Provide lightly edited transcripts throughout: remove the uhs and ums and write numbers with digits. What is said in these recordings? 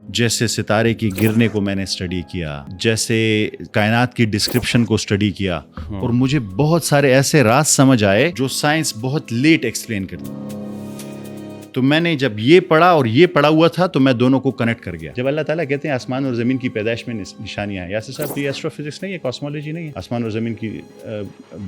جیسے ستارے کی گرنے کو میں نے اسٹڈی کیا, جیسے کائنات کی ڈسکرپشن کو اسٹڈی کیا, اور مجھے بہت سارے ایسے راز سمجھ آئے جو سائنس بہت لیٹ ایکسپلین کرتی. تو میں نے جب یہ پڑھا اور یہ پڑھا ہوا تھا تو میں دونوں کو کنیکٹ کر گیا. جب اللہ تعالیٰ کہتے ہیں آسمان اور زمین کی پیدائش میں نشانیاں ہیں, یاسر صاحب, یہ ایسٹرو فزکس نہیں ہے, کاسمولوجی نہیں ہے. آسمان اور زمین کی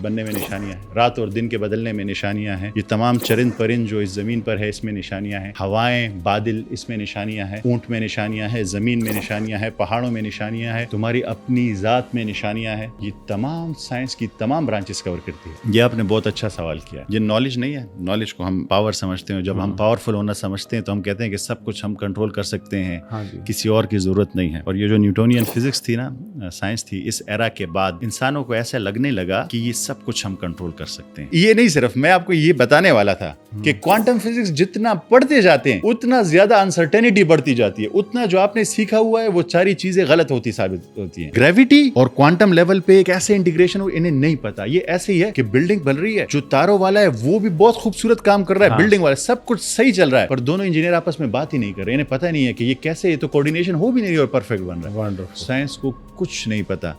بننے میں نشانیاں ہیں, رات اور دن کے بدلنے میں نشانیاں ہیں, یہ تمام چرند پرند جو اس زمین پر ہے اس میں نشانیاں ہیں, ہوائیں بادل اس میں نشانیاں ہیں, اونٹ میں نشانیاں ہیں, زمین میں نشانیاں ہیں, پہاڑوں میں نشانیاں ہیں, تمہاری اپنی ذات میں نشانیاں ہیں. یہ تمام سائنس کی تمام برانچز کور کرتی ہے. یہ آپ نے بہت اچھا سوال کیا. یہ نالج نہیں ہے, نالج کو ہم پاور سمجھتے ہیں. جب ہم پاورفل ہونا سمجھتے ہیں تو ہم کہتے ہیں کہ سب کچھ ہم کنٹرول کر سکتے ہیں, کسی اور کی ضرورت نہیں ہے. اور یہ جو نیوٹونین فزکس تھی نا, سائنس تھی, اس ایرا کے بعد انسانوں کو ایسا لگنے لگا کہ یہ سب کچھ ہم کنٹرول کر سکتے ہیں. یہ نہیں, صرف میں آپ کو یہ بتانے والا تھا کہ کوانٹم فزکس جتنا پڑھتے جاتے ہیں اتنا زیادہ انسرٹینٹی بڑھتی جاتی ہے, اتنا جو آپ نے سیکھا ہوا ہے وہ ساری چیزیں غلط ہوتی ثابت ہوتی ہیں. گریوٹی اور کوانٹم لیول پہ ایک ایسے انٹیگریشن انہیں نہیں پتا. یہ ایسے ہی ہے کہ بلڈنگ بن رہی ہے, جو تاروں والا ہے وہ بھی بہت خوبصورت کام کر رہا ہے, بلڈنگ والا سب کچھ صحیح چل رہا ہے, پر دونوں انجینئر آپس میں بات ہی نہیں کر رہے. انہیں پتہ نہیں ہے کہ یہ کیسے, یہ تو کوارڈینیشن ہو بھی نہیں اور پرفیکٹ بن رہا ہے. سائنس کو کچھ نہیں پتا.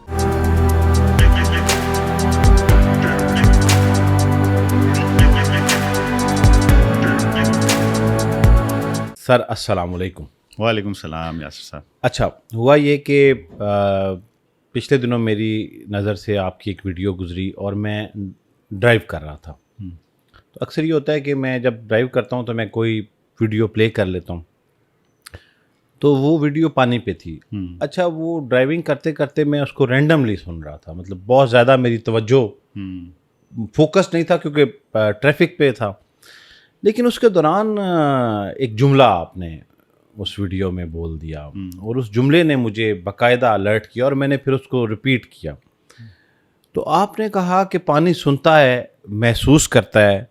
سر السلام علیکم. وعلیکم السلام یاسر صاحب. اچھا ہوا یہ کہ پچھلے دنوں میری نظر سے آپ کی ایک ویڈیو گزری اور میں ڈرائیو کر رہا تھا. تو اکثر یہ ہوتا ہے کہ میں جب ڈرائیو کرتا ہوں تو میں کوئی ویڈیو پلے کر لیتا ہوں, تو وہ ویڈیو پانی پہ تھی. اچھا, وہ ڈرائیونگ کرتے کرتے میں اس کو رینڈملی سن رہا تھا, مطلب بہت زیادہ میری توجہ فوکس نہیں تھا کیونکہ ٹریفک پہ تھا. لیکن اس کے دوران ایک جملہ آپ نے اس ویڈیو میں بول دیا, اور اس جملے نے مجھے باقاعدہ الرٹ کیا, اور میں نے پھر اس کو ریپیٹ کیا. تو آپ نے کہا کہ پانی سنتا ہے, محسوس کرتا ہے,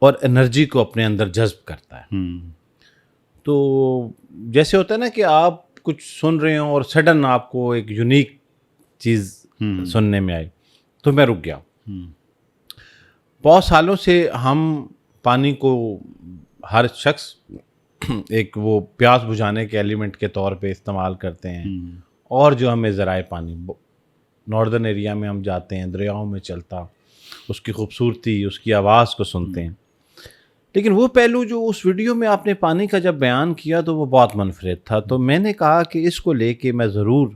اور انرجی کو اپنے اندر جذب کرتا ہے. تو جیسے ہوتا ہے نا کہ آپ کچھ سن رہے ہوں اور سڈن آپ کو ایک یونیک چیز سننے میں آئی, تو میں رک گیا. بہت سالوں سے ہم پانی کو, ہر شخص ایک وہ پیاس بجھانے کے ایلیمنٹ کے طور پہ استعمال کرتے ہیں, اور جو ہمیں ذرائع پانی ناردرن ایریا میں ہم جاتے ہیں, دریاؤں میں چلتا, اس کی خوبصورتی, اس کی آواز کو سنتے ہیں. لیکن وہ پہلو جو اس ویڈیو میں آپ نے پانی کا جب بیان کیا تو وہ بہت منفرد تھا. تو میں نے کہا کہ اس کو لے کے میں ضرور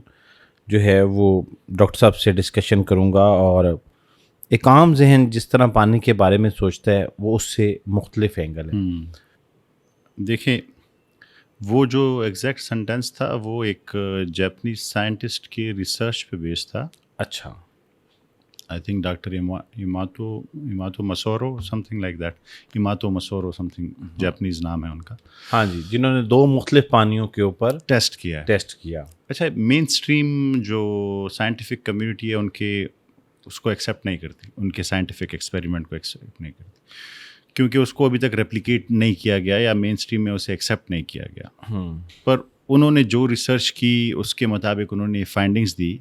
جو ہے وہ ڈاکٹر صاحب سے ڈسکشن کروں گا, اور ایک عام ذہن جس طرح پانی کے بارے میں سوچتا ہے وہ اس سے مختلف اینگل ہے. دیکھیں, وہ جو ایگزیکٹ سینٹینس تھا وہ ایک جاپنیز سائنٹسٹ کے ریسرچ پہ بیس تھا. اچھا, I think doctor Emoto Masaru something like that, Emoto Masaru something Japanese نام ہے ان کا. ہاں جی, جنہوں نے 2 مختلف پانیوں کے اوپر ٹیسٹ کیا. اچھا, مین اسٹریم جو سائنٹیفک کمیونٹی ہے ان کے اس کو ایکسیپٹ نہیں کرتی, ان کے سائنٹیفک ایکسپیریمنٹ کو ایکسیپٹ نہیں کرتی, کیونکہ اس کو ابھی تک ریپلیکیٹ نہیں کیا گیا یا مین اسٹریم میں اسے ایکسیپٹ نہیں کیا گیا. پر انہوں نے جو ریسرچ کی اس کے مطابق انہوں نے فائنڈنگز دی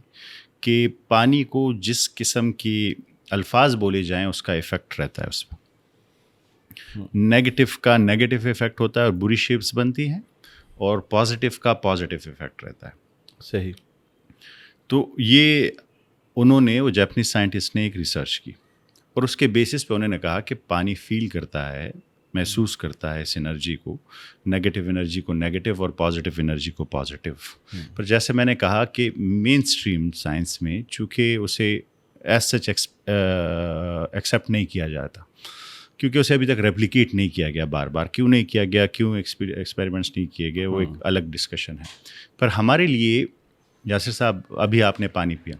کہ پانی کو جس قسم کی الفاظ بولے جائیں اس کا ایفیکٹ رہتا ہے اس پہ. نیگیٹو کا نیگیٹو ایفیکٹ ہوتا ہے اور بری شیپس بنتی ہیں, اور پازیٹیو کا پازیٹیو ایفیکٹ رہتا ہے. صحیح. تو یہ انہوں نے, وہ جاپنیز سائنٹسٹ نے ایک ریسرچ کی, اور اس کے بیسس پہ انہوں نے کہا کہ پانی فیل کرتا ہے, محسوس کرتا ہے اس انرجی کو, نیگیٹو انرجی کو نیگیٹو اور پازیٹیو انرجی کو پازیٹیو. پر جیسے میں نے کہا کہ مین اسٹریم سائنس میں چونکہ اسے ایز سچ ایکسیپٹ نہیں کیا جاتا, کیونکہ اسے ابھی تک ریپلیکیٹ نہیں کیا گیا بار بار. کیوں نہیں کیا گیا, کیوں ایکسپیریمنٹس نہیں کیے گئے, وہ ایک الگ ڈسکشن ہے. پر ہمارے لیے یاسر صاحب, ابھی آپ نے پانی پیا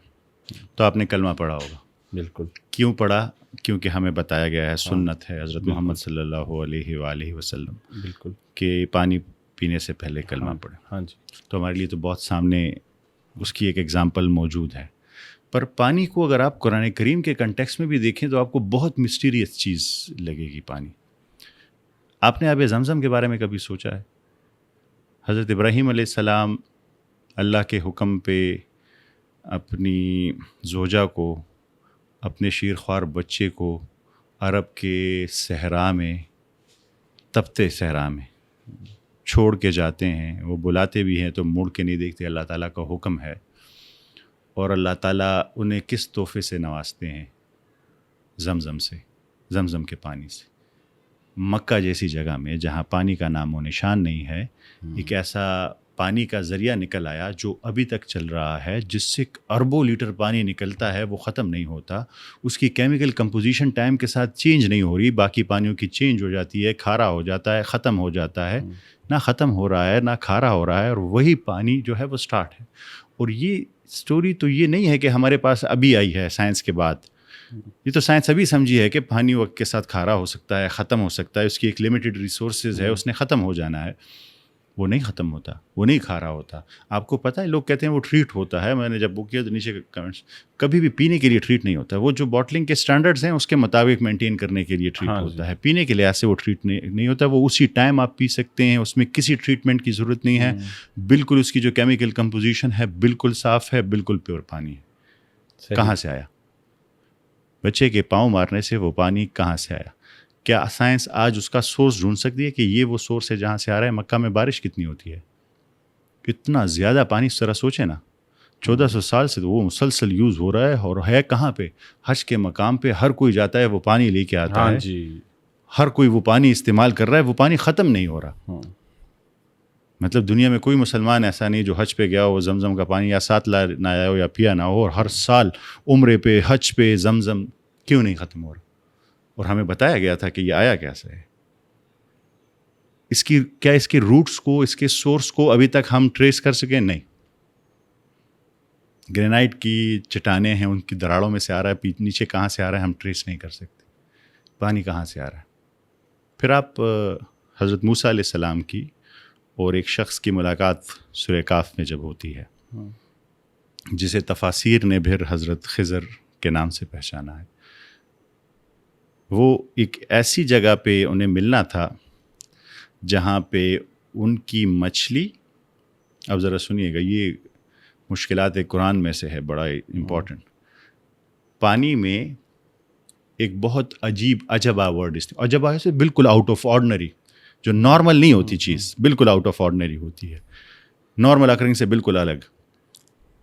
تو آپ نے کلمہ پڑھا ہوگا. بالکل. کیوں پڑھا؟ کیونکہ ہمیں بتایا گیا ہے, سنت ہے حضرت محمد صلی اللہ علیہ وآلہ وسلم, بالکل, کہ پانی پینے سے پہلے کلمہ پڑھیں. ہاں جی. تو ہمارے لیے تو بہت سامنے اس کی ایک ایگزامپل موجود ہے. پر پانی کو اگر آپ قرآن کریم کے کنٹیکسٹ میں بھی دیکھیں تو آپ کو بہت مسٹیریس چیز لگے گی پانی. آپ نے آب زمزم کے بارے میں کبھی سوچا ہے؟ حضرت ابراہیم علیہ السلام اللہ کے حکم پہ اپنی زوجہ کو, اپنے شیر خوار بچے کو عرب کے صحرا میں, تپتے صحرا میں چھوڑ کے جاتے ہیں, وہ بلاتے بھی ہیں تو مڑ کے نہیں دیکھتے, اللہ تعالیٰ کا حکم ہے. اور اللہ تعالیٰ انہیں کس تحفے سے نوازتے ہیں؟ زمزم سے, زمزم کے پانی سے. مکہ جیسی جگہ میں جہاں پانی کا نام و نشان نہیں ہے, ایک ایسا پانی کا ذریعہ نکل آیا جو ابھی تک چل رہا ہے, جس سے اربوں لیٹر پانی نکلتا ہے, وہ ختم نہیں ہوتا. اس کی کیمیکل کمپوزیشن ٹائم کے ساتھ چینج نہیں ہو رہی, باقی پانیوں کی چینج ہو جاتی ہے, کھارا ہو جاتا ہے, ختم ہو جاتا ہے. نہ ختم ہو رہا ہے نہ کھارا ہو رہا ہے, اور وہی پانی جو ہے وہ سٹارٹ ہے. اور یہ سٹوری تو یہ نہیں ہے کہ ہمارے پاس ابھی آئی ہے سائنس کے بعد, یہ تو سائنس ابھی سمجھی ہے کہ پانی وقت کے ساتھ کھارا ہو سکتا ہے, ختم ہو سکتا ہے, اس کی ایک لمیٹڈ ریسورسز ہے, اس نے ختم ہو جانا ہے. وہ نہیں ختم ہوتا, وہ نہیں کھارا ہوتا. آپ کو پتہ ہے لوگ کہتے ہیں وہ ٹریٹ ہوتا ہے, میں نے جب وہ کیا تو نیچے کمنٹس, کبھی بھی پینے کے لیے ٹریٹ نہیں ہوتا. وہ جو باٹلنگ کے سٹینڈرڈز ہیں اس کے مطابق مینٹین کرنے کے لیے ٹریٹ ہوتا ہے. پینے کے لحاظ سے وہ ٹریٹ نہیں ہوتا, وہ اسی ٹائم آپ پی سکتے ہیں, اس میں کسی ٹریٹمنٹ کی ضرورت نہیں ہے. بالکل اس کی جو کیمیکل کمپوزیشن ہے بالکل صاف ہے, بالکل پیور پانی ہے. کہاں سے آیا؟ بچے کے پاؤں مارنے سے وہ پانی کہاں سے آیا؟ کیا سائنس آج اس کا سورس ڈھونڈ سکتی ہے کہ یہ وہ سورس ہے جہاں سے آ رہا ہے؟ مکہ میں بارش کتنی ہوتی ہے, کتنا زیادہ پانی, اس طرح سوچیں نا. 1400 سال سے تو وہ مسلسل یوز ہو رہا ہے, اور ہے کہاں پہ؟ حج کے مقام پہ ہر کوئی جاتا ہے, وہ پانی لے کے آتا ہے, ہر کوئی وہ پانی استعمال کر رہا ہے, وہ پانی ختم نہیں ہو رہا. مطلب دنیا میں کوئی مسلمان ایسا نہیں جو حج پہ گیا ہو, زمزم کا پانی یا ساتھ نہ آیا ہو یا پیا نہ ہو, اور ہر سال عمرے پہ حج پہ زمزم کیوں نہیں ختم ہو رہا. اور ہمیں بتایا گیا تھا کہ یہ آیا کیسے ہے, اس کے روٹس کو, اس کے سورس کو ابھی تک ہم ٹریس کر سکیں؟ نہیں. گرینائٹ کی چٹانیں ہیں, ان کی دراڑوں میں سے آ رہا ہے, نیچے کہاں سے آ رہا ہے ہم ٹریس نہیں کر سکتے. پانی کہاں سے آ رہا ہے؟ پھر آپ حضرت موسیٰ علیہ السلام کی اور ایک شخص کی ملاقات سورہ کاف میں جب ہوتی ہے, جسے تفاسیر نے پھر حضرت خضر کے نام سے پہچانا ہے. وہ ایک ایسی جگہ پہ انہیں ملنا تھا جہاں پہ ان کی مچھلی, اب ذرا سنیے گا, یہ مشکلات قرآن میں سے ہے, بڑا امپورٹنٹ. پانی میں ایک بہت عجبہ ورڈ, عجبہ سے بالکل آؤٹ آف آرڈنری, جو نارمل نہیں ہوتی چیز, بالکل آؤٹ آف آرڈنری ہوتی ہے, نارمل اکرنگ سے بالکل الگ,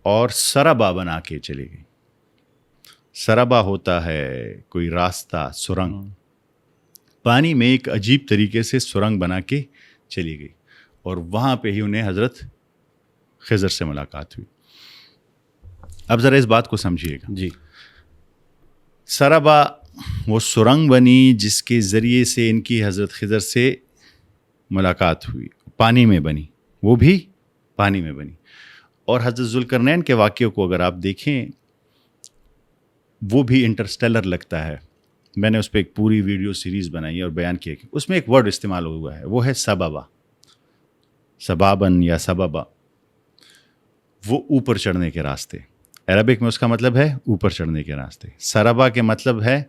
اور سرابا بنا کے چلی گئی. سرابا ہوتا ہے کوئی راستہ, سرنگ. پانی میں ایک عجیب طریقے سے سرنگ بنا کے چلی گئی, اور وہاں پہ ہی انہیں حضرت خضر سے ملاقات ہوئی. اب ذرا اس بات کو سمجھیے گا. جی, سرابا وہ سرنگ بنی جس کے ذریعے سے ان کی حضرت خضر سے ملاقات ہوئی, پانی میں بنی, وہ بھی پانی میں بنی. اور حضرت ذوالقرنین کے واقعے کو اگر آپ دیکھیں, وہ بھی انٹرسٹیلر لگتا ہے. میں نے اس پہ ایک پوری ویڈیو سیریز بنائی اور بیان کیا کہ اس میں ایک ورڈ استعمال ہوا ہے, وہ ہے سبابا, سبابن یا سبابا. وہ اوپر چڑھنے کے راستے, عربک میں اس کا مطلب ہے اوپر چڑھنے کے راستے. سرابا کے مطلب ہے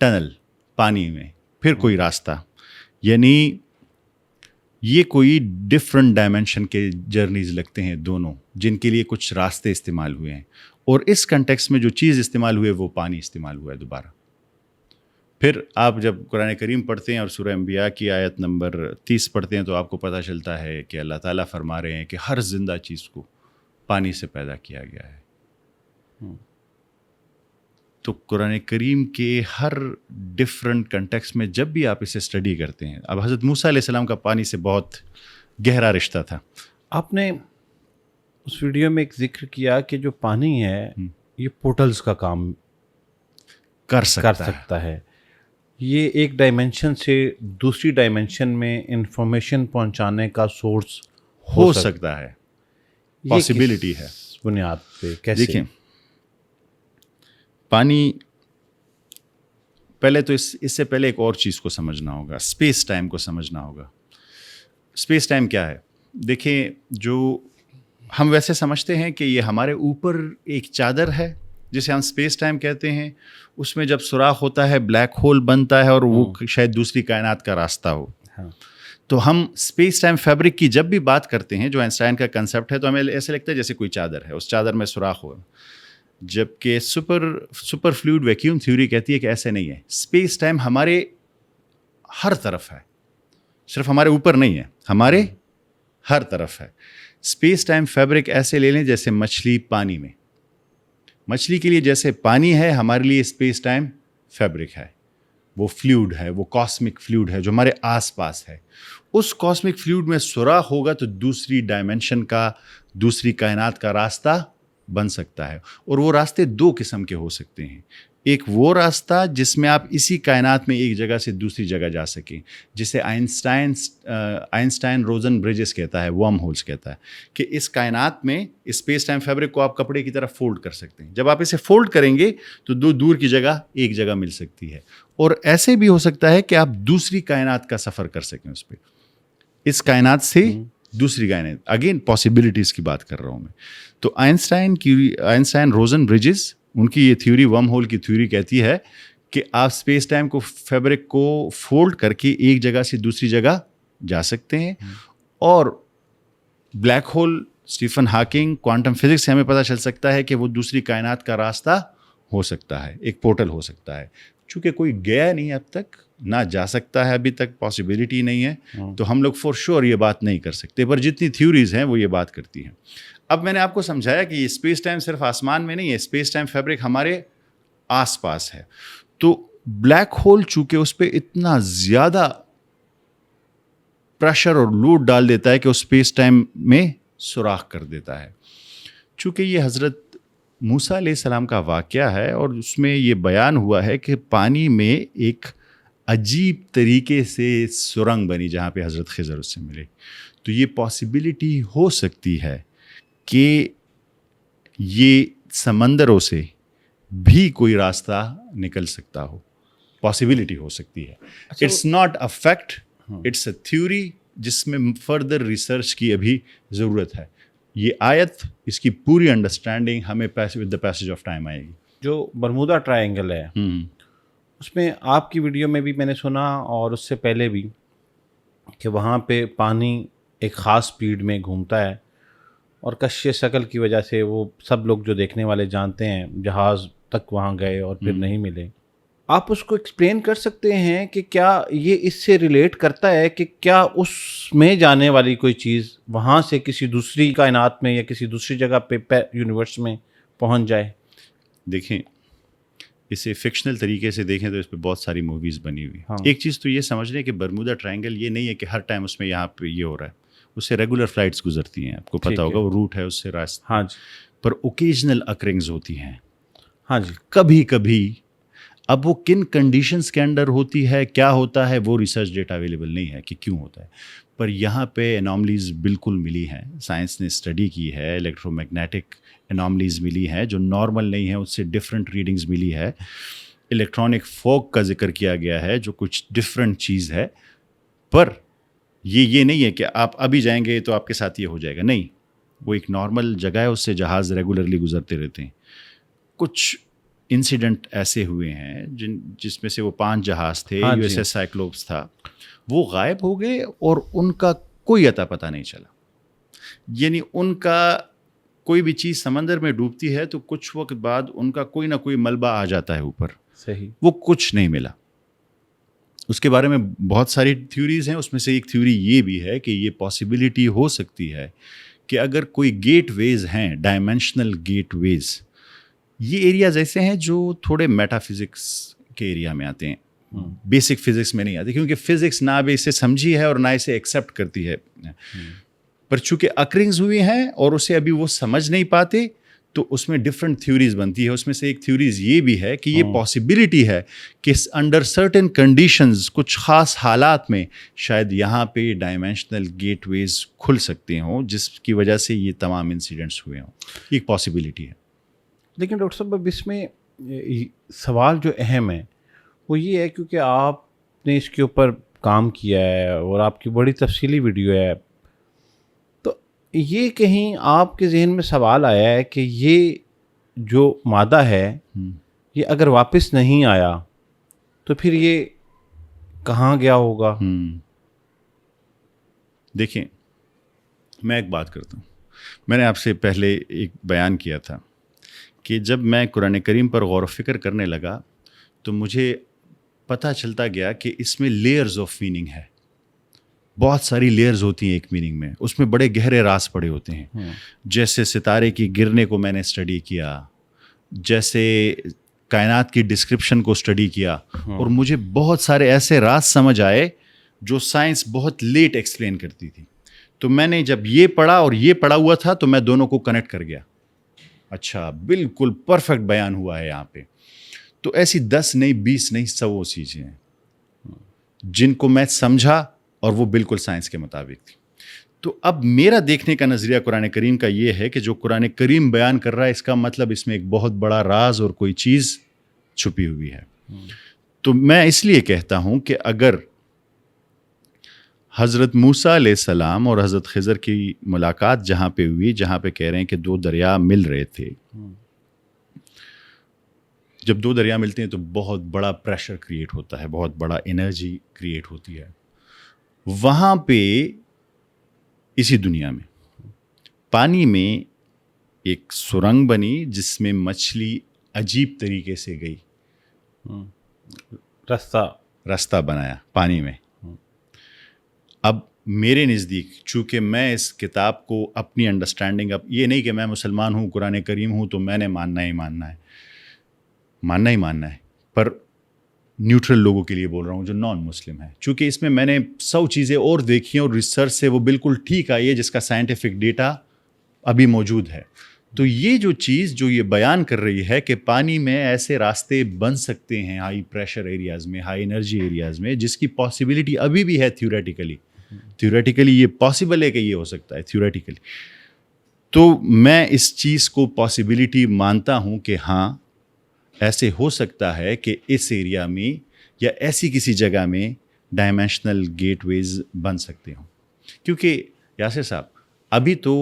ٹنل, پانی میں پھر کوئی راستہ. یعنی یہ کوئی ڈفرنٹ ڈائمینشن کے جرنیز لگتے ہیں دونوں, جن کے لیے کچھ راستے استعمال ہوئے ہیں. اور اس کنٹیکس میں جو چیز استعمال ہوئے وہ پانی استعمال ہوا ہے دوبارہ. پھر آپ جب قرآن کریم پڑھتے ہیں اور سورہ انبیاء کی آیت نمبر 30 پڑھتے ہیں تو آپ کو پتہ چلتا ہے کہ اللہ تعالیٰ فرما رہے ہیں کہ ہر زندہ چیز کو پانی سے پیدا کیا گیا ہے. تو قرآن کریم کے ہر ڈفرنٹ کنٹیکس میں جب بھی آپ اسے اسٹڈی کرتے ہیں, اب حضرت موسیٰ علیہ السلام کا پانی سے بہت گہرا رشتہ تھا. آپ نے اس ویڈیو میں ایک ذکر کیا کہ جو پانی ہے یہ پورٹلز کا کام کر سکتا ہے. یہ ایک ڈائمینشن سے دوسری ڈائمینشن میں انفارمیشن پہنچانے کا سورس ہو سکتا ہے, پاسبلٹی ہے. بنیاد پہ کیسے؟ دیکھیں, پانی پہلے تو اس سے پہلے ایک اور چیز کو سمجھنا ہوگا, اسپیس ٹائم کو سمجھنا ہوگا. اسپیس ٹائم کیا ہے؟ دیکھیں, جو ہم ویسے سمجھتے ہیں کہ یہ ہمارے اوپر ایک چادر ہے جسے ہم اسپیس ٹائم کہتے ہیں, اس میں جب سوراخ ہوتا ہے بلیک ہول بنتا ہے اور وہ شاید دوسری کائنات کا راستہ ہو. تو ہم اسپیس ٹائم فیبرک کی جب بھی بات کرتے ہیں, جو آئنسٹائن کا کنسیپٹ ہے, تو ہمیں ایسے لگتا ہے جیسے کوئی چادر ہے, اس چادر میں سوراخ ہو. جبکہ سپر فلوئڈ ویکیوم تھیوری کہتی ہے کہ ایسے نہیں ہے. اسپیس ٹائم ہمارے ہر طرف ہے, صرف ہمارے اوپر نہیں ہے, ہمارے ہر طرف ہے. اسپیس ٹائم فیبرک ایسے لے لیں جیسے مچھلی پانی میں. مچھلی کے لیے جیسے پانی ہے, ہمارے لیے اسپیس ٹائم فیبرک ہے. وہ فلوئڈ ہے, وہ کاسمک فلوئڈ ہے جو ہمارے آس پاس ہے. اس کاسمک فلوئڈ میں سوراخ ہوگا تو دوسری ڈائمینشن کا, دوسری کائنات کا راستہ بن سکتا ہے. اور وہ راستے دو قسم کے ہو سکتے ہیں. ایک وہ راستہ جس میں آپ اسی کائنات میں ایک جگہ سے دوسری جگہ جا سکیں, جسے آئنسٹائن روزن برجز کہتا ہے, ورم ہولز کہتا ہے, کہ اس کائنات میں اسپیس ٹائم فیبرک کو آپ کپڑے کی طرح فولڈ کر سکتے ہیں. جب آپ اسے فولڈ کریں گے تو دو دور کی جگہ ایک جگہ مل سکتی ہے. اور ایسے بھی ہو سکتا ہے کہ آپ دوسری کائنات کا سفر کر سکیں اس پہ, اس کائنات سے دوسری کائنات. اگین پاسبلٹیز کی بات کر رہا ہوں میں. تو آئنسٹائن روزن برجز, ان کی یہ تھیوری, ورم ہول کی تھیوری کہتی ہے کہ آپ اسپیس ٹائم کو فیبرک کو فولڈ کر کے ایک جگہ سے دوسری جگہ جا سکتے ہیں. اور black hole, Stephen Hawking, quantum physics سے ہمیں پتہ چل سکتا ہے کہ وہ دوسری کائنات کا راستہ ہو سکتا ہے, ایک پورٹل ہو سکتا ہے. چونکہ کوئی گیا نہیں اب تک, نہ جا سکتا ہے ابھی تک, پاسبلٹی نہیں ہے, تو ہم لوگ فور شور یہ بات نہیں کر سکتے. پر جتنی تھیوریز ہیں وہ یہ بات کرتی ہیں. اب میں نے آپ کو سمجھایا کہ یہ اسپیس ٹائم صرف آسمان میں نہیں ہے, اسپیس ٹائم فیبرک ہمارے آس پاس ہے. تو بلیک ہول چونکہ اس پہ اتنا زیادہ پریشر اور لوڈ ڈال دیتا ہے کہ وہ اسپیس ٹائم میں سوراخ کر دیتا ہے. چونکہ یہ حضرت موسیٰ علیہ السلام کا واقعہ ہے اور اس میں یہ بیان ہوا ہے کہ پانی میں ایک عجیب طریقے سے سرنگ بنی جہاں پہ حضرت خضر اس سے ملے. تو یہ پاسبلٹی ہو سکتی ہے کہ یہ سمندروں سے بھی کوئی راستہ نکل سکتا ہو, پاسبلٹی ہو سکتی ہے. It's not a fact, it's a theory جس میں فردر ریسرچ کی ابھی ضرورت ہے. یہ آیت, اس کی پوری انڈرسٹینڈنگ ہمیں with the passage of time آئے گی. جو برمودا ٹرائنگل ہے, اس میں آپ کی ویڈیو میں بھی میں نے سنا اور اس سے پہلے بھی کہ وہاں پہ پانی ایک خاص سپیڈ میں گھومتا ہے اور کشش شکل کی وجہ سے وہ سب لوگ جو دیکھنے والے جانتے ہیں جہاز تک وہاں گئے اور پھر نہیں ملے. آپ اس کو ایکسپلین کر سکتے ہیں کہ کیا یہ اس سے ریلیٹ کرتا ہے کہ کیا اس میں جانے والی کوئی چیز وہاں سے کسی دوسری کائنات میں یا کسی دوسری جگہ پہ یونیورس میں پہنچ جائے؟ دیکھیں, اسے فکشنل طریقے سے دیکھیں تو اس پہ بہت ساری موویز بنی ہوئی. ایک چیز تو یہ سمجھ لیں کہ برمودا ٹرائنگل یہ نہیں ہے کہ ہر ٹائم اس میں یہاں پہ یہ ہو رہا ہے, اس سے ریگولر فلائٹس گزرتی ہیں, آپ کو پتہ ہوگا وہ روٹ ہے اس سے راستہ. ہاں جی. پر اوکیجنل اکرنگز ہوتی ہیں. ہاں جی. کبھی کبھی. اب وہ کن کنڈیشنز کے انڈر ہوتی ہے, کیا ہوتا ہے, وہ ریسرچ ڈیٹا اویلیبل نہیں ہے کہ کیوں ہوتا ہے. پر یہاں پہ اناملیز بالکل ملی ہیں, سائنس نے اسٹڈی کی ہے, الیکٹرو میگنیٹک اناملیز ملی ہیں جو نارمل نہیں ہیں, اس سے ڈفرینٹ ریڈنگز ملی ہے. الیکٹرانک فوگ کا ذکر کیا گیا ہے جو کچھ ڈفرینٹ چیز ہے. پر یہ نہیں ہے کہ آپ ابھی جائیں گے تو آپ کے ساتھ یہ ہو جائے گا, نہیں. وہ ایک نارمل جگہ ہے, اس سے جہاز ریگولرلی گزرتے رہتے ہیں. کچھ انسیڈنٹ ایسے ہوئے ہیں جس میں سے وہ 5 جہاز تھے, یو ایس ایس سائیکلوپس تھا, وہ غائب ہو گئے اور ان کا کوئی اتا پتہ نہیں چلا. یعنی ان کا کوئی بھی چیز سمندر میں ڈوبتی ہے تو کچھ وقت بعد ان کا کوئی نہ کوئی ملبہ آ جاتا ہے اوپر. صحیح. وہ کچھ نہیں ملا. اس کے بارے میں بہت ساری تھیوریز ہیں, اس میں سے ایک تھیوری یہ بھی ہے کہ یہ پاسبلٹی ہو سکتی ہے کہ اگر کوئی گیٹ ویز ہیں, ڈائمینشنل گیٹ ویز, یہ ایریاز ایسے ہیں جو تھوڑے میٹا فزکس کے ایریا میں آتے ہیں, بیسک فزکس میں نہیں آتے, کیونکہ فزکس نہ بھی اسے سمجھی ہے اور نہ اسے ایکسیپٹ کرتی ہے. پر چونکہ اکرنگز ہوئی ہیں اور اسے ابھی وہ سمجھ نہیں پاتے, تو اس میں ڈفرینٹ تھیوریز بنتی ہے. اس میں سے ایک تھیوریز یہ بھی ہے کہ یہ پاسبلٹی ہے کہ انڈر سرٹن کنڈیشنز, کچھ خاص حالات میں شاید یہاں پہ ڈائمینشنل گیٹ ویز کھل سکتے ہوں, جس کی وجہ سے یہ تمام انسیڈنٹس ہوئے ہوں. ایک پاسبلٹی ہے. لیکن ڈاکٹر صاحب اب اس میں سوال جو اہم ہے وہ یہ ہے, کیونکہ آپ نے اس کے اوپر کام کیا ہے اور آپ کی بڑی تفصیلی ویڈیو ہے, تو یہ کہیں آپ کے ذہن میں سوال آیا ہے کہ یہ جو مادہ ہے یہ اگر واپس نہیں آیا تو پھر یہ کہاں گیا ہوگا؟ دیکھیں, میں ایک بات کرتا ہوں. میں نے آپ سے پہلے ایک بیان کیا تھا کہ جب میں قرآن کریم پر غور و فکر کرنے لگا تو مجھے پتہ چلتا گیا کہ اس میں لیئرز آف میننگ ہے. بہت ساری لیئرز ہوتی ہیں ایک میننگ میں, اس میں بڑے گہرے راز پڑے ہوتے ہیں. جیسے ستارے کی گرنے کو میں نے اسٹڈی کیا, جیسے کائنات کی ڈسکرپشن کو اسٹڈی کیا, اور مجھے بہت سارے ایسے راز سمجھ آئے جو سائنس بہت لیٹ ایکسپلین کرتی تھی. تو میں نے جب یہ پڑھا اور یہ پڑھا ہوا تھا تو میں دونوں کو کنیکٹ کر گیا. اچھا, بالکل پرفیکٹ بیان ہوا ہے یہاں پہ. تو ایسی 10 نہیں 20 نہیں 100 چیزیں ہیں جن کو میں سمجھا اور وہ بالکل سائنس کے مطابق تھی. تو اب میرا دیکھنے کا نظریہ قرآن کریم کا یہ ہے کہ جو قرآن کریم بیان کر رہا ہے اس کا مطلب اس میں ایک بہت بڑا راز اور کوئی چیز چھپی ہوئی ہے. تو میں اس لیے کہتا ہوں کہ اگر حضرت موسیٰ علیہ السلام اور حضرت خضر کی ملاقات جہاں پہ ہوئی, جہاں پہ کہہ رہے ہیں کہ 2 دریا مل رہے تھے, جب 2 دریا ملتے ہیں تو بہت بڑا پریشر کریٹ ہوتا ہے, بہت بڑا انرجی کریٹ ہوتی ہے. وہاں پہ اسی دنیا میں پانی میں ایک سرنگ بنی جس میں مچھلی عجیب طریقے سے گئی, رستہ بنایا پانی میں. اب میرے نزدیک چونکہ میں اس کتاب کو اپنی انڈرسٹینڈنگ, اب یہ نہیں کہ میں مسلمان ہوں قرآن کریم ہوں تو میں نے ماننا ہی ماننا ہے, پر نیوٹرل لوگوں کے لیے بول رہا ہوں جو نان مسلم ہیں, چونکہ اس میں میں نے 100 چیزیں اور دیکھی ہیں اور ریسرچ سے وہ بالکل ٹھیک آئی ہے جس کا سائنٹیفک ڈیٹا ابھی موجود ہے. تو یہ جو چیز جو یہ بیان کر رہی ہے کہ پانی میں ایسے راستے بن سکتے ہیں ہائی پریشر ایریاز میں, ہائی انرجی ایریاز میں, جس کی پاسبلٹی ابھی بھی ہے تھیوریٹیکلی یہ پاسبل ہے کہ یہ ہو سکتا ہے تھیوریٹیکلی. تو میں اس چیز کو پاسبلٹی مانتا ہوں کہ ہاں ایسے ہو سکتا ہے کہ اس ایریا میں یا ایسی کسی جگہ میں ڈائمینشنل گیٹ ویز بن سکتے ہوں. کیونکہ یاسر صاحب ابھی تو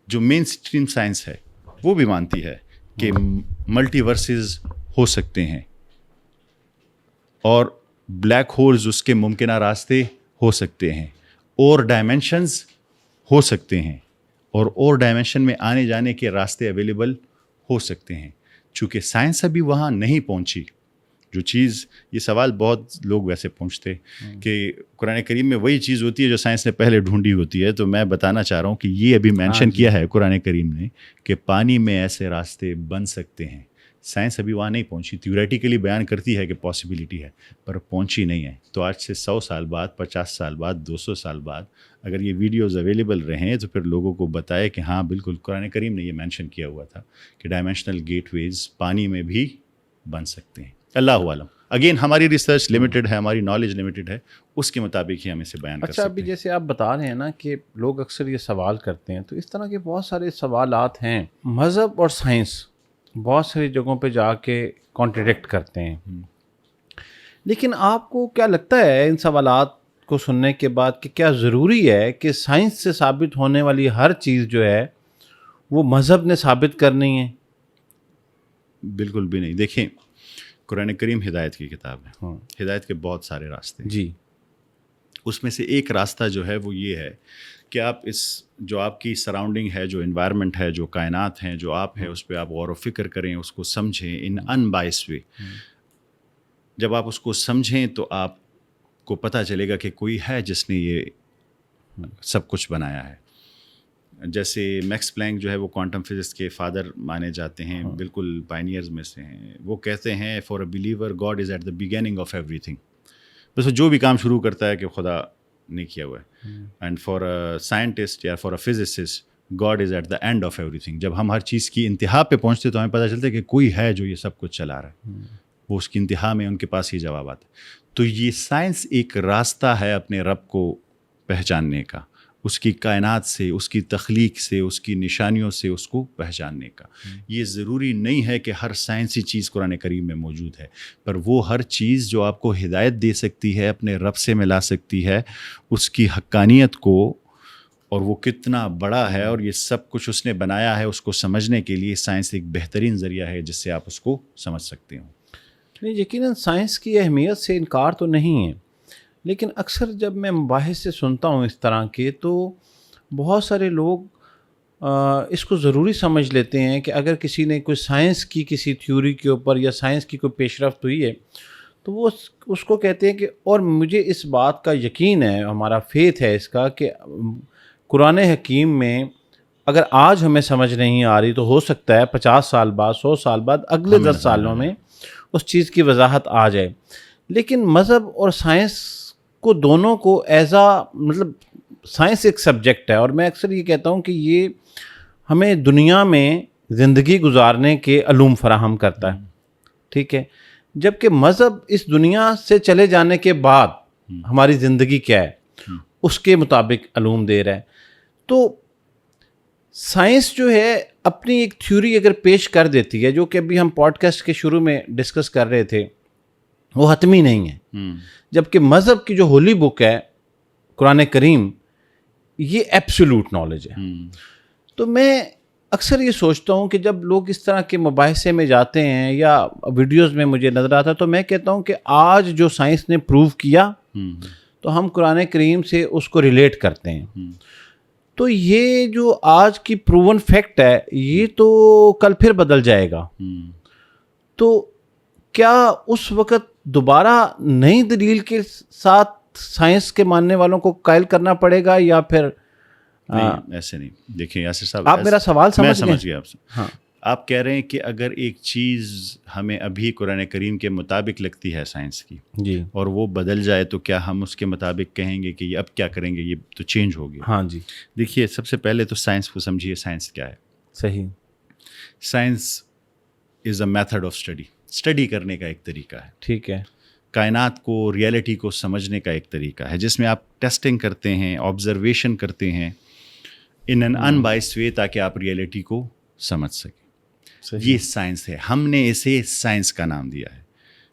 جو مین اسٹریم سائنس ہے وہ بھی مانتی ہے کہ ملٹی ورسز ہو سکتے ہیں اور بلیک ہولز اس کے ممکنہ راستے ہو سکتے ہیں, اور ڈائمینشنز ہو سکتے ہیں, اور ڈائمینشن میں آنے جانے کے راستے اویلیبل ہو سکتے ہیں. چونکہ سائنس ابھی وہاں نہیں پہنچی جو چیز, یہ سوال بہت لوگ ویسے پوچھتے کہ قرآن کریم میں وہی چیز ہوتی ہے جو سائنس نے پہلے ڈھونڈی ہوتی ہے. تو میں بتانا چاہ رہا ہوں کہ یہ ابھی مینشن کیا ہے قرآن کریم نے کہ پانی میں ایسے راستے بن سکتے ہیں. سائنس ابھی وہاں نہیں پہنچی, تھیوریٹیکلی بیان کرتی ہے کہ پاسبلٹی ہے پر پہنچی نہیں ہے. تو آج سے 100 سال بعد, 50 سال بعد, 200 سال بعد اگر یہ ویڈیوز اویلیبل رہیں تو پھر لوگوں کو بتائے کہ ہاں بالکل قرآن کریم نے یہ مینشن کیا ہوا تھا کہ ڈائمینشنل گیٹ ویز پانی میں بھی بن سکتے ہیں. اللہ عالم, اگین ہماری ریسرچ لمیٹڈ ہے, ہماری نالج لمیٹڈ ہے, اس کے مطابق ہی ہم اسے بیان کر سکتے ہیں. اچھا, ابھی جیسے آپ بتا رہے ہیں نا کہ لوگ اکثر یہ سوال کرتے ہیں, تو اس طرح کے بہت سارے سوالات ہیں. مذہب اور سائنس بہت ساری جگہوں پہ جا کے کانٹریڈکٹ کرتے ہیں, لیکن آپ کو کیا لگتا ہے ان سوالات کو سننے کے بعد کہ کیا ضروری ہے کہ سائنس سے ثابت ہونے والی ہر چیز جو ہے وہ مذہب نے ثابت کرنی ہے؟ بالکل بھی نہیں. دیکھیں قرآن کریم ہدایت کی کتاب ہے, ہدایت کے بہت سارے راستے جی. اس میں سے ایک راستہ جو ہے وہ یہ ہے کہ آپ اس جو آپ کی سراؤنڈنگ ہے, جو انوائرمنٹ ہے, جو کائنات ہیں, جو آپ ہیں, اس پہ آپ غور و فکر کریں, اس کو سمجھیں ان ان بائس وے. جب آپ اس کو سمجھیں تو آپ کو پتہ چلے گا کہ کوئی ہے جس نے یہ سب کچھ بنایا ہے. جیسے میکس پلانک جو ہے وہ کوانٹم فزکس کے فادر مانے جاتے ہیں, بالکل پائنیئرز میں سے ہیں. وہ کہتے ہیں for a believer God is at the beginning of everything. بس وہ جو بھی کام شروع کرتا ہے کہ خدا نے کیا ہوا ہے. اینڈ فار اے سائنٹسٹ یا for a physicist God is at the end of everything. جب ہم ہر چیز کی انتہا پہ پہنچتے تو ہمیں پتہ چلتا ہے کہ کوئی ہے جو یہ سب کچھ چلا رہا ہے, وہ اس کی انتہا میں ان کے پاس یہ جوابات ہیں. تو یہ سائنس ایک راستہ ہے اپنے رب کو پہچاننے کا, اس کی کائنات سے, اس کی تخلیق سے, اس کی نشانیوں سے اس کو پہچاننے کا. یہ ضروری نہیں ہے کہ ہر سائنسی چیز قرآن کریم میں موجود ہے, پر وہ ہر چیز جو آپ کو ہدایت دے سکتی ہے, اپنے رب سے ملا سکتی ہے, اس کی حقانیت کو, اور وہ کتنا بڑا ہے اور یہ سب کچھ اس نے بنایا ہے, اس کو سمجھنے کے لیے سائنس ایک بہترین ذریعہ ہے جس سے آپ اس کو سمجھ سکتے ہو. نہیں, یقیناً سائنس کی اہمیت سے انکار تو نہیں ہے, لیکن اکثر جب میں مباحث سے سنتا ہوں اس طرح کے, تو بہت سارے لوگ اس کو ضروری سمجھ لیتے ہیں کہ اگر کسی نے کوئی سائنس کی کسی تھیوری کے اوپر یا سائنس کی کوئی پیش رفت ہوئی ہے تو وہ اس کو کہتے ہیں کہ اور مجھے اس بات کا یقین ہے, ہمارا فیتھ ہے اس کا, کہ قرآن حکیم میں اگر آج ہمیں سمجھ نہیں آ رہی تو ہو سکتا ہے 50 سال بعد, 100 سال بعد, اگلے 10 سالوں میں اس چیز کی وضاحت آ جائے. لیکن مذہب اور سائنس کو دونوں کو مطلب سائنس ایک سبجیکٹ ہے, اور میں اکثر یہ کہتا ہوں کہ یہ ہمیں دنیا میں زندگی گزارنے کے علوم فراہم کرتا ہے, ٹھیک ہے, جبکہ مذہب اس دنیا سے چلے جانے کے بعد ہماری زندگی کیا ہے اس کے مطابق علوم دے رہا ہے. تو سائنس جو ہے اپنی ایک تھیوری اگر پیش کر دیتی ہے, جو کہ ابھی ہم پوڈ کاسٹ کے شروع میں ڈسکس کر رہے تھے, وہ حتمی نہیں ہے, جبکہ مذہب کی جو ہولی بک ہے قرآن کریم, یہ ایبسولوٹ نالج ہے. تو میں اکثر یہ سوچتا ہوں کہ جب لوگ اس طرح کے مباحثے میں جاتے ہیں یا ویڈیوز میں مجھے نظر آتا ہے, تو میں کہتا ہوں کہ آج جو سائنس نے پروو کیا تو ہم قرآن کریم سے اس کو ریلیٹ کرتے ہیں. تو یہ جو آج کی پروون فیکٹ ہے یہ تو کل پھر بدل جائے گا. تو کیا اس وقت دوبارہ نئی دلیل کے ساتھ سائنس کے ماننے والوں کو قائل کرنا پڑے گا, یا پھر ایسے نہیں؟ دیکھیں یاسر صاحب, آپ میرا سوال سمجھ گیا آپ سے. ہاں, آپ کہہ رہے ہیں کہ اگر ایک چیز ہمیں ابھی قرآن کریم کے مطابق لگتی ہے سائنس کی, جی, اور وہ بدل جائے تو کیا ہم اس کے مطابق کہیں گے کہ یہ اب کیا کریں گے, یہ تو چینج ہو گیا؟ ہاں جی. دیکھیے سب سے پہلے تو سائنس کو سمجھیے, سائنس کیا ہے؟ صحیح. Science is a method of study کرنے کا ایک طریقہ ہے. ٹھیک ہے. کائنات کو, ریئلٹی کو سمجھنے کا ایک طریقہ ہے, جس میں آپ ٹیسٹنگ کرتے ہیں, آبزرویشن کرتے ہیں ان این ان بائسڈ وے, تاکہ آپ ریئلٹی کو سمجھ سکیں. یہ سائنس ہے, ہم نے اسے سائنس کا نام دیا ہے.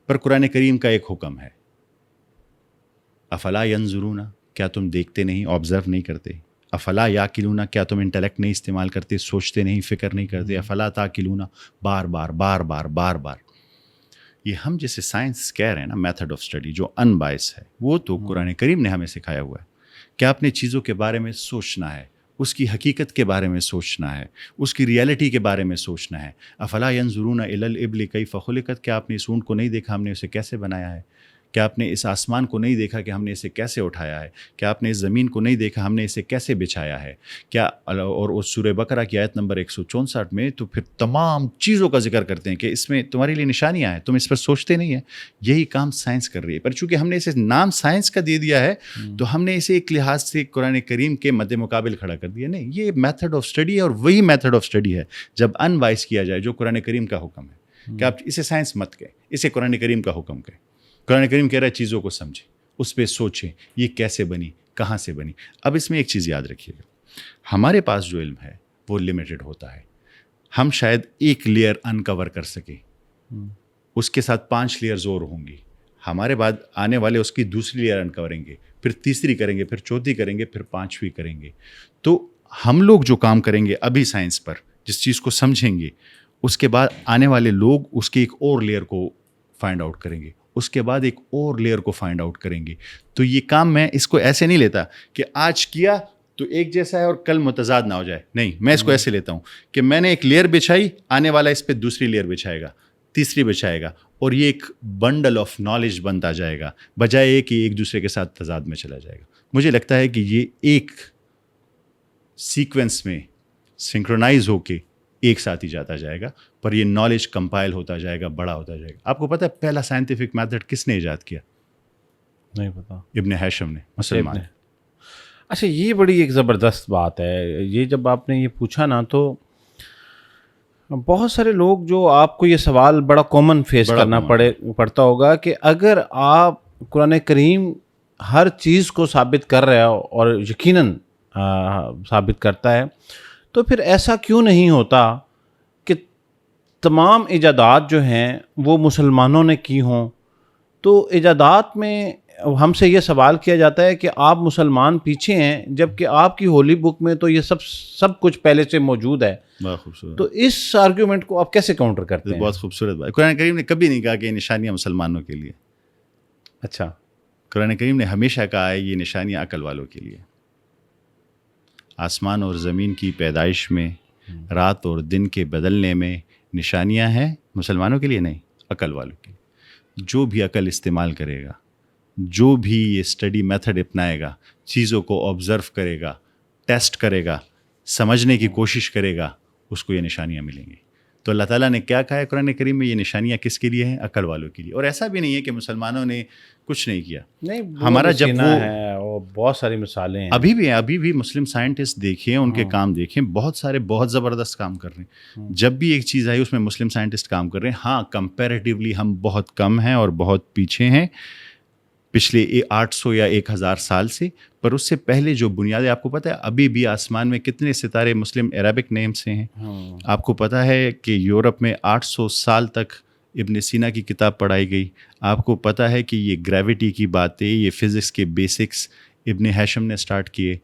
پر قرآن کریم کا ایک حکم ہے, افلا ینظرون, کیا تم دیکھتے نہیں, آبزرو نہیں کرتے؟ افلا یاقلون, کیا تم انٹلیکٹ نہیں استعمال کرتے, سوچتے نہیں, فکر نہیں کرتے؟ افلا تاقلون, بار بار بار بار بار بار. یہ ہم جسے سائنس کہہ رہے ہیں نا, میتھڈ آف اسٹڈی جو ان بائس ہے, وہ تو قرآن کریم نے ہمیں سکھایا ہوا ہے. کیا اپنے چیزوں کے بارے میں سوچنا ہے, اس کی حقیقت کے بارے میں سوچنا ہے, اس کی ریئلٹی کے بارے میں سوچنا ہے. افلا ینظرون الی الابل کیف خلقت, کیا آپ نے اس اونٹ کو نہیں دیکھا ہم نے اسے کیسے بنایا ہے؟ کیا آپ نے اس آسمان کو نہیں دیکھا کہ ہم نے اسے کیسے اٹھایا ہے؟ کیا آپ نے اس زمین کو نہیں دیکھا ہم نے اسے کیسے بچھایا ہے؟ کیا اور اس سورہ بقرہ کی آیت نمبر 164 میں تو پھر تمام چیزوں کا ذکر کرتے ہیں کہ اس میں تمہارے لیے نشانیاں ہیں, تم اس پر سوچتے نہیں ہیں. یہی کام سائنس کر رہی ہے. پر چونکہ ہم نے اسے نام سائنس کا دے دیا ہے تو ہم نے اسے ایک لحاظ سے قرآن کریم کے مد مقابل کھڑا کر دیا. نہیں, یہ میتھڈ آف اسٹڈی ہے, اور وہی میتھڈ آف اسٹڈی ہے جب ان وائز کیا جائے, جو قرآن کریم کا حکم ہے کہ آپ اسے سائنس مت کہیں, اسے قرآن کریم کا حکم کہیں. قرآن کریم کہہ رہا ہے چیزوں کو سمجھیں, اس پہ سوچیں, یہ کیسے بنی, کہاں سے بنی. اب اس میں ایک چیز یاد رکھیے گا, ہمارے پاس جو علم ہے وہ لمیٹڈ ہوتا ہے. ہم شاید ایک لیئر انکور کر سکیں, اس کے ساتھ 5 لیئرز اور ہوں گی. ہمارے بعد آنے والے اس کی دوسری لیئر انکور کریں گے, پھر تیسری کریں گے, پھر چوتھی کریں گے, پھر 5ویں کریں گے. تو ہم لوگ جو کام کریں گے ابھی سائنس پر, جس چیز کو سمجھیں گے, اس کے بعد آنے والے لوگ اس کے ایک اور لیئر کو فائنڈ آؤٹ کریں گے, اس کے بعد ایک اور لیئر کو فائنڈ آؤٹ کریں گے. تو یہ کام میں اس کو ایسے نہیں لیتا کہ آج کیا تو ایک جیسا ہے اور کل متضاد نہ ہو جائے. نہیں, میں اس کو ایسے لیتا ہوں کہ میں نے ایک لیئر بچھائی, آنے والا اس پہ دوسری لیئر بچھائے گا, تیسری بچھائے گا, اور یہ ایک بنڈل آف نالج بنتا جائے گا, بجائے کہ ایک دوسرے کے ساتھ تضاد میں چلا جائے گا. مجھے لگتا ہے کہ یہ ایک سیکوینس میں سنکرونائز ہو کے ایک ساتھ ہی جاتا جائے گا, پر یہ نالج کمپائل ہوتا جائے گا, بڑا ہوتا جائے گا. آپ کو پتہ ہے پہلا سائنٹیفک میتھڈ کس نے ایجاد کیا؟ نہیں پتا. ابن ہیشم نے, مسلمان. اچھا, یہ بڑی ایک زبردست بات ہے. یہ جب آپ نے یہ پوچھا نا, تو بہت سارے لوگ جو آپ کو یہ سوال بڑا کامن فیس کرنا پڑتا ہوگا کہ اگر آپ قرآن کریم ہر چیز کو ثابت کر رہے ہو, اور یقیناً ثابت کرتا ہے, تو پھر ایسا کیوں نہیں ہوتا کہ تمام ایجادات جو ہیں وہ مسلمانوں نے کی ہوں؟ تو ایجادات میں ہم سے یہ سوال کیا جاتا ہے کہ آپ مسلمان پیچھے ہیں, جبکہ آپ کی ہولی بک میں تو یہ سب کچھ پہلے سے موجود ہے. بہت خوبصورت. تو اس آرگیومنٹ کو آپ کیسے کاؤنٹر کرتے ہیں؟ بہت خوبصورت بات. قرآن کریم نے کبھی نہیں کہا کہ یہ نشانیاں مسلمانوں کے لیے. اچھا, قرآن کریم نے ہمیشہ کہا ہے یہ نشانیاں عقل والوں کے لیے. آسمان اور زمین کی پیدائش میں, رات اور دن کے بدلنے میں نشانیاں ہیں مسلمانوں کے لیے نہیں, عقل والوں کے لیے. جو بھی عقل استعمال کرے گا, جو بھی یہ اسٹڈی میتھڈ اپنائے گا, چیزوں کو آبزرو کرے گا, ٹیسٹ کرے گا, سمجھنے کی کوشش کرے گا, اس کو یہ نشانیاں ملیں گی. تو اللہ تعالیٰ نے کیا کہا ہے قرآن کریم میں؟ یہ نشانیاں کس کے لیے ہیں؟ عقل والوں کے لیے. اور ایسا بھی نہیں ہے کہ مسلمانوں نے کچھ نہیں کیا. نہیں, ہمارا جب وہ ہے اور بہت ساری مثالیں ہیں ابھی بھی مسلم سائنٹسٹ دیکھیں, ان کے کام دیکھیں, بہت سارے بہت زبردست کام کر رہے ہیں. جب بھی ایک چیز آئی اس میں مسلم سائنٹسٹ کام کر رہے ہیں. ہاں, کمپیریٹیولی ہم بہت کم ہیں اور بہت پیچھے ہیں پچھلے 800 یا 1000 سال سے. پر اس سے پہلے جو بنیادیں, آپ کو پتہ ہے ابھی بھی آسمان میں کتنے ستارے مسلم عربک نیم سے ہیں؟ آپ کو پتہ ہے کہ یورپ میں 800 سال تک ابن سینا کی کتاب پڑھائی گئی. آپ کو پتہ ہے کہ یہ گریوٹی کی باتیں, یہ فزکس کے بیسکس ابن ہیشم نے سٹارٹ کیے.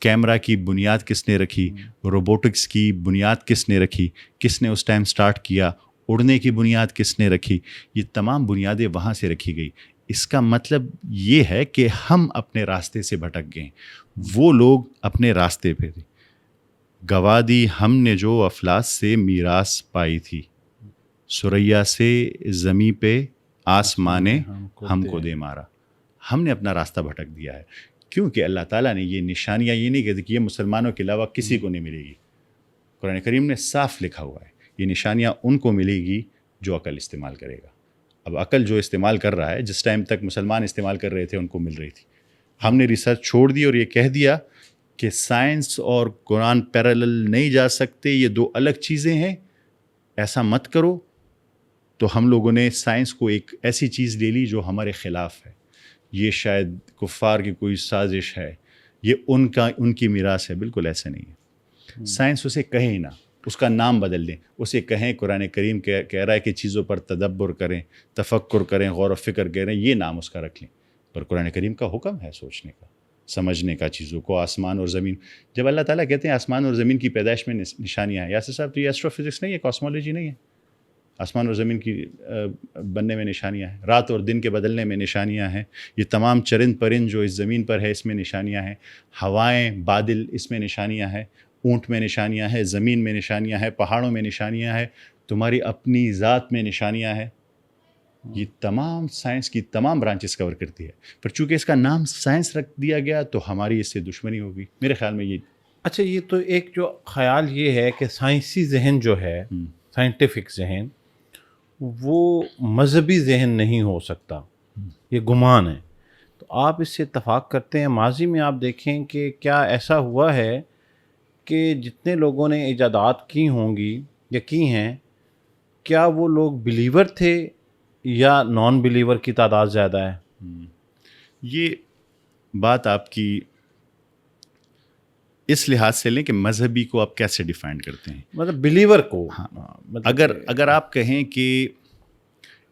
کیمرہ کی بنیاد کس نے رکھی؟ روبوٹکس کی بنیاد کس نے رکھی؟ کس نے اس ٹائم سٹارٹ کیا؟ اڑنے کی بنیاد کس نے رکھی؟ یہ تمام بنیادیں وہاں سے رکھی گئی. اس کا مطلب یہ ہے کہ ہم اپنے راستے سے بھٹک گئے, وہ لوگ اپنے راستے پہ تھے. گواہ دی ہم نے جو افلاس سے میراث پائی تھی, سریا سے زمیں پہ آسمانے ہم کو دے مارا. ہم نے اپنا راستہ بھٹک دیا ہے, کیونکہ اللہ تعالیٰ نے یہ نشانیاں یہ نہیں کہتی کہ یہ مسلمانوں کے علاوہ کسی کو نہیں ملے گی. قرآن کریم نے صاف لکھا ہوا ہے یہ نشانیاں ان کو ملے گی جو عقل استعمال کرے گا. اب عقل جو استعمال کر رہا ہے, جس ٹائم تک مسلمان استعمال کر رہے تھے ان کو مل رہی تھی. ہم نے ریسرچ چھوڑ دی اور یہ کہہ دیا کہ سائنس اور قرآن پیرالل نہیں جا سکتے, یہ دو الگ چیزیں ہیں, ایسا مت کرو. تو ہم لوگوں نے سائنس کو ایک ایسی چیز لے لی جو ہمارے خلاف ہے. یہ شاید کفار کی کوئی سازش ہے, یہ ان کی میراث ہے. بالکل ایسا نہیں ہے. سائنس اسے کہے ہی نہ, اس کا نام بدل دیں, اسے کہیں قرآن کریم کہہ رہا ہے کہ چیزوں پر تدبر کریں, تفکر کریں, غور و فکر کریں, یہ نام اس کا رکھ لیں. پر قرآن کریم کا حکم ہے سوچنے کا, سمجھنے کا, چیزوں کو. آسمان اور زمین, جب اللہ تعالیٰ کہتے ہیں آسمان اور زمین کی پیدائش میں نشانیاں ہیں, یاسر صاحب تو یہ ایسٹرو فزکس نہیں ہے, کاسمولوجی نہیں ہے. آسمان اور زمین کی بننے میں نشانیاں ہیں, رات اور دن کے بدلنے میں نشانیاں ہیں, یہ تمام چرند پرند جو اس زمین پر ہے اس میں نشانیاں ہیں, ہوائیں بادل اس میں نشانیاں ہیں, اونٹ میں نشانیاں ہیں, زمین میں نشانیاں ہیں, پہاڑوں میں نشانیاں ہیں, تمہاری اپنی ذات میں نشانیاں ہیں. یہ تمام سائنس کی تمام برانچز کور کرتی ہے. پر چونکہ اس کا نام سائنس رکھ دیا گیا تو ہماری اس سے دشمنی ہوگی, میرے خیال میں. یہ اچھا, یہ تو ایک جو خیال یہ ہے کہ سائنسی ذہن جو ہے, سائنٹیفک ذہن, وہ مذہبی ذہن نہیں ہو سکتا, یہ گمان ہے. تو آپ اس سے اتفاق کرتے ہیں؟ ماضی میں آپ دیکھیں کہ کیا ایسا ہوا ہے کہ جتنے لوگوں نے ایجادات کی ہوں گی یا کی ہیں, کیا وہ لوگ بلیور تھے یا نان بلیور کی تعداد زیادہ ہے؟ یہ بات آپ کی اس لحاظ سے لیں کہ مذہبی کو آپ کیسے ڈیفائن کرتے ہیں, مطلب بلیور کو. ہاں, اگر آپ کہیں کہ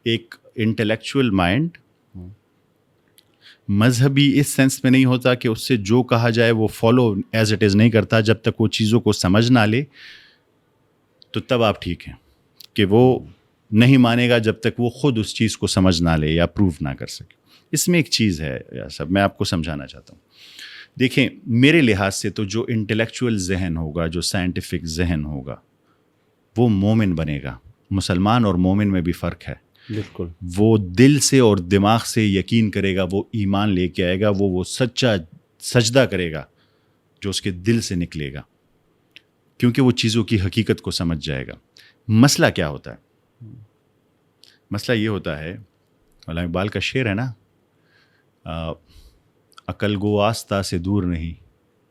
ایک انٹلیکچوئل مائنڈ مذہبی اس سینس میں نہیں ہوتا کہ اس سے جو کہا جائے وہ فالو ایز اٹ از نہیں کرتا جب تک وہ چیزوں کو سمجھ نہ لے, تو تب آپ ٹھیک ہیں کہ وہ نہیں مانے گا جب تک وہ خود اس چیز کو سمجھ نہ لے یا پروو نہ کر سکے. اس میں ایک چیز ہے سب, میں آپ کو سمجھانا چاہتا ہوں. دیکھیں, میرے لحاظ سے تو جو انٹلیکچوئل ذہن ہوگا, جو سائنٹیفک ذہن ہوگا, وہ مومن بنے گا. مسلمان اور مومن میں بھی فرق ہے. بالکل. وہ دل سے اور دماغ سے یقین کرے گا, وہ ایمان لے کے آئے گا, وہ سچا سجدہ کرے گا جو اس کے دل سے نکلے گا, کیونکہ وہ چیزوں کی حقیقت کو سمجھ جائے گا. مسئلہ کیا ہوتا ہے؟ مسئلہ یہ ہوتا ہے, علامہ اقبال کا شعر ہے نا, عقل گو آستہ سے دور نہیں,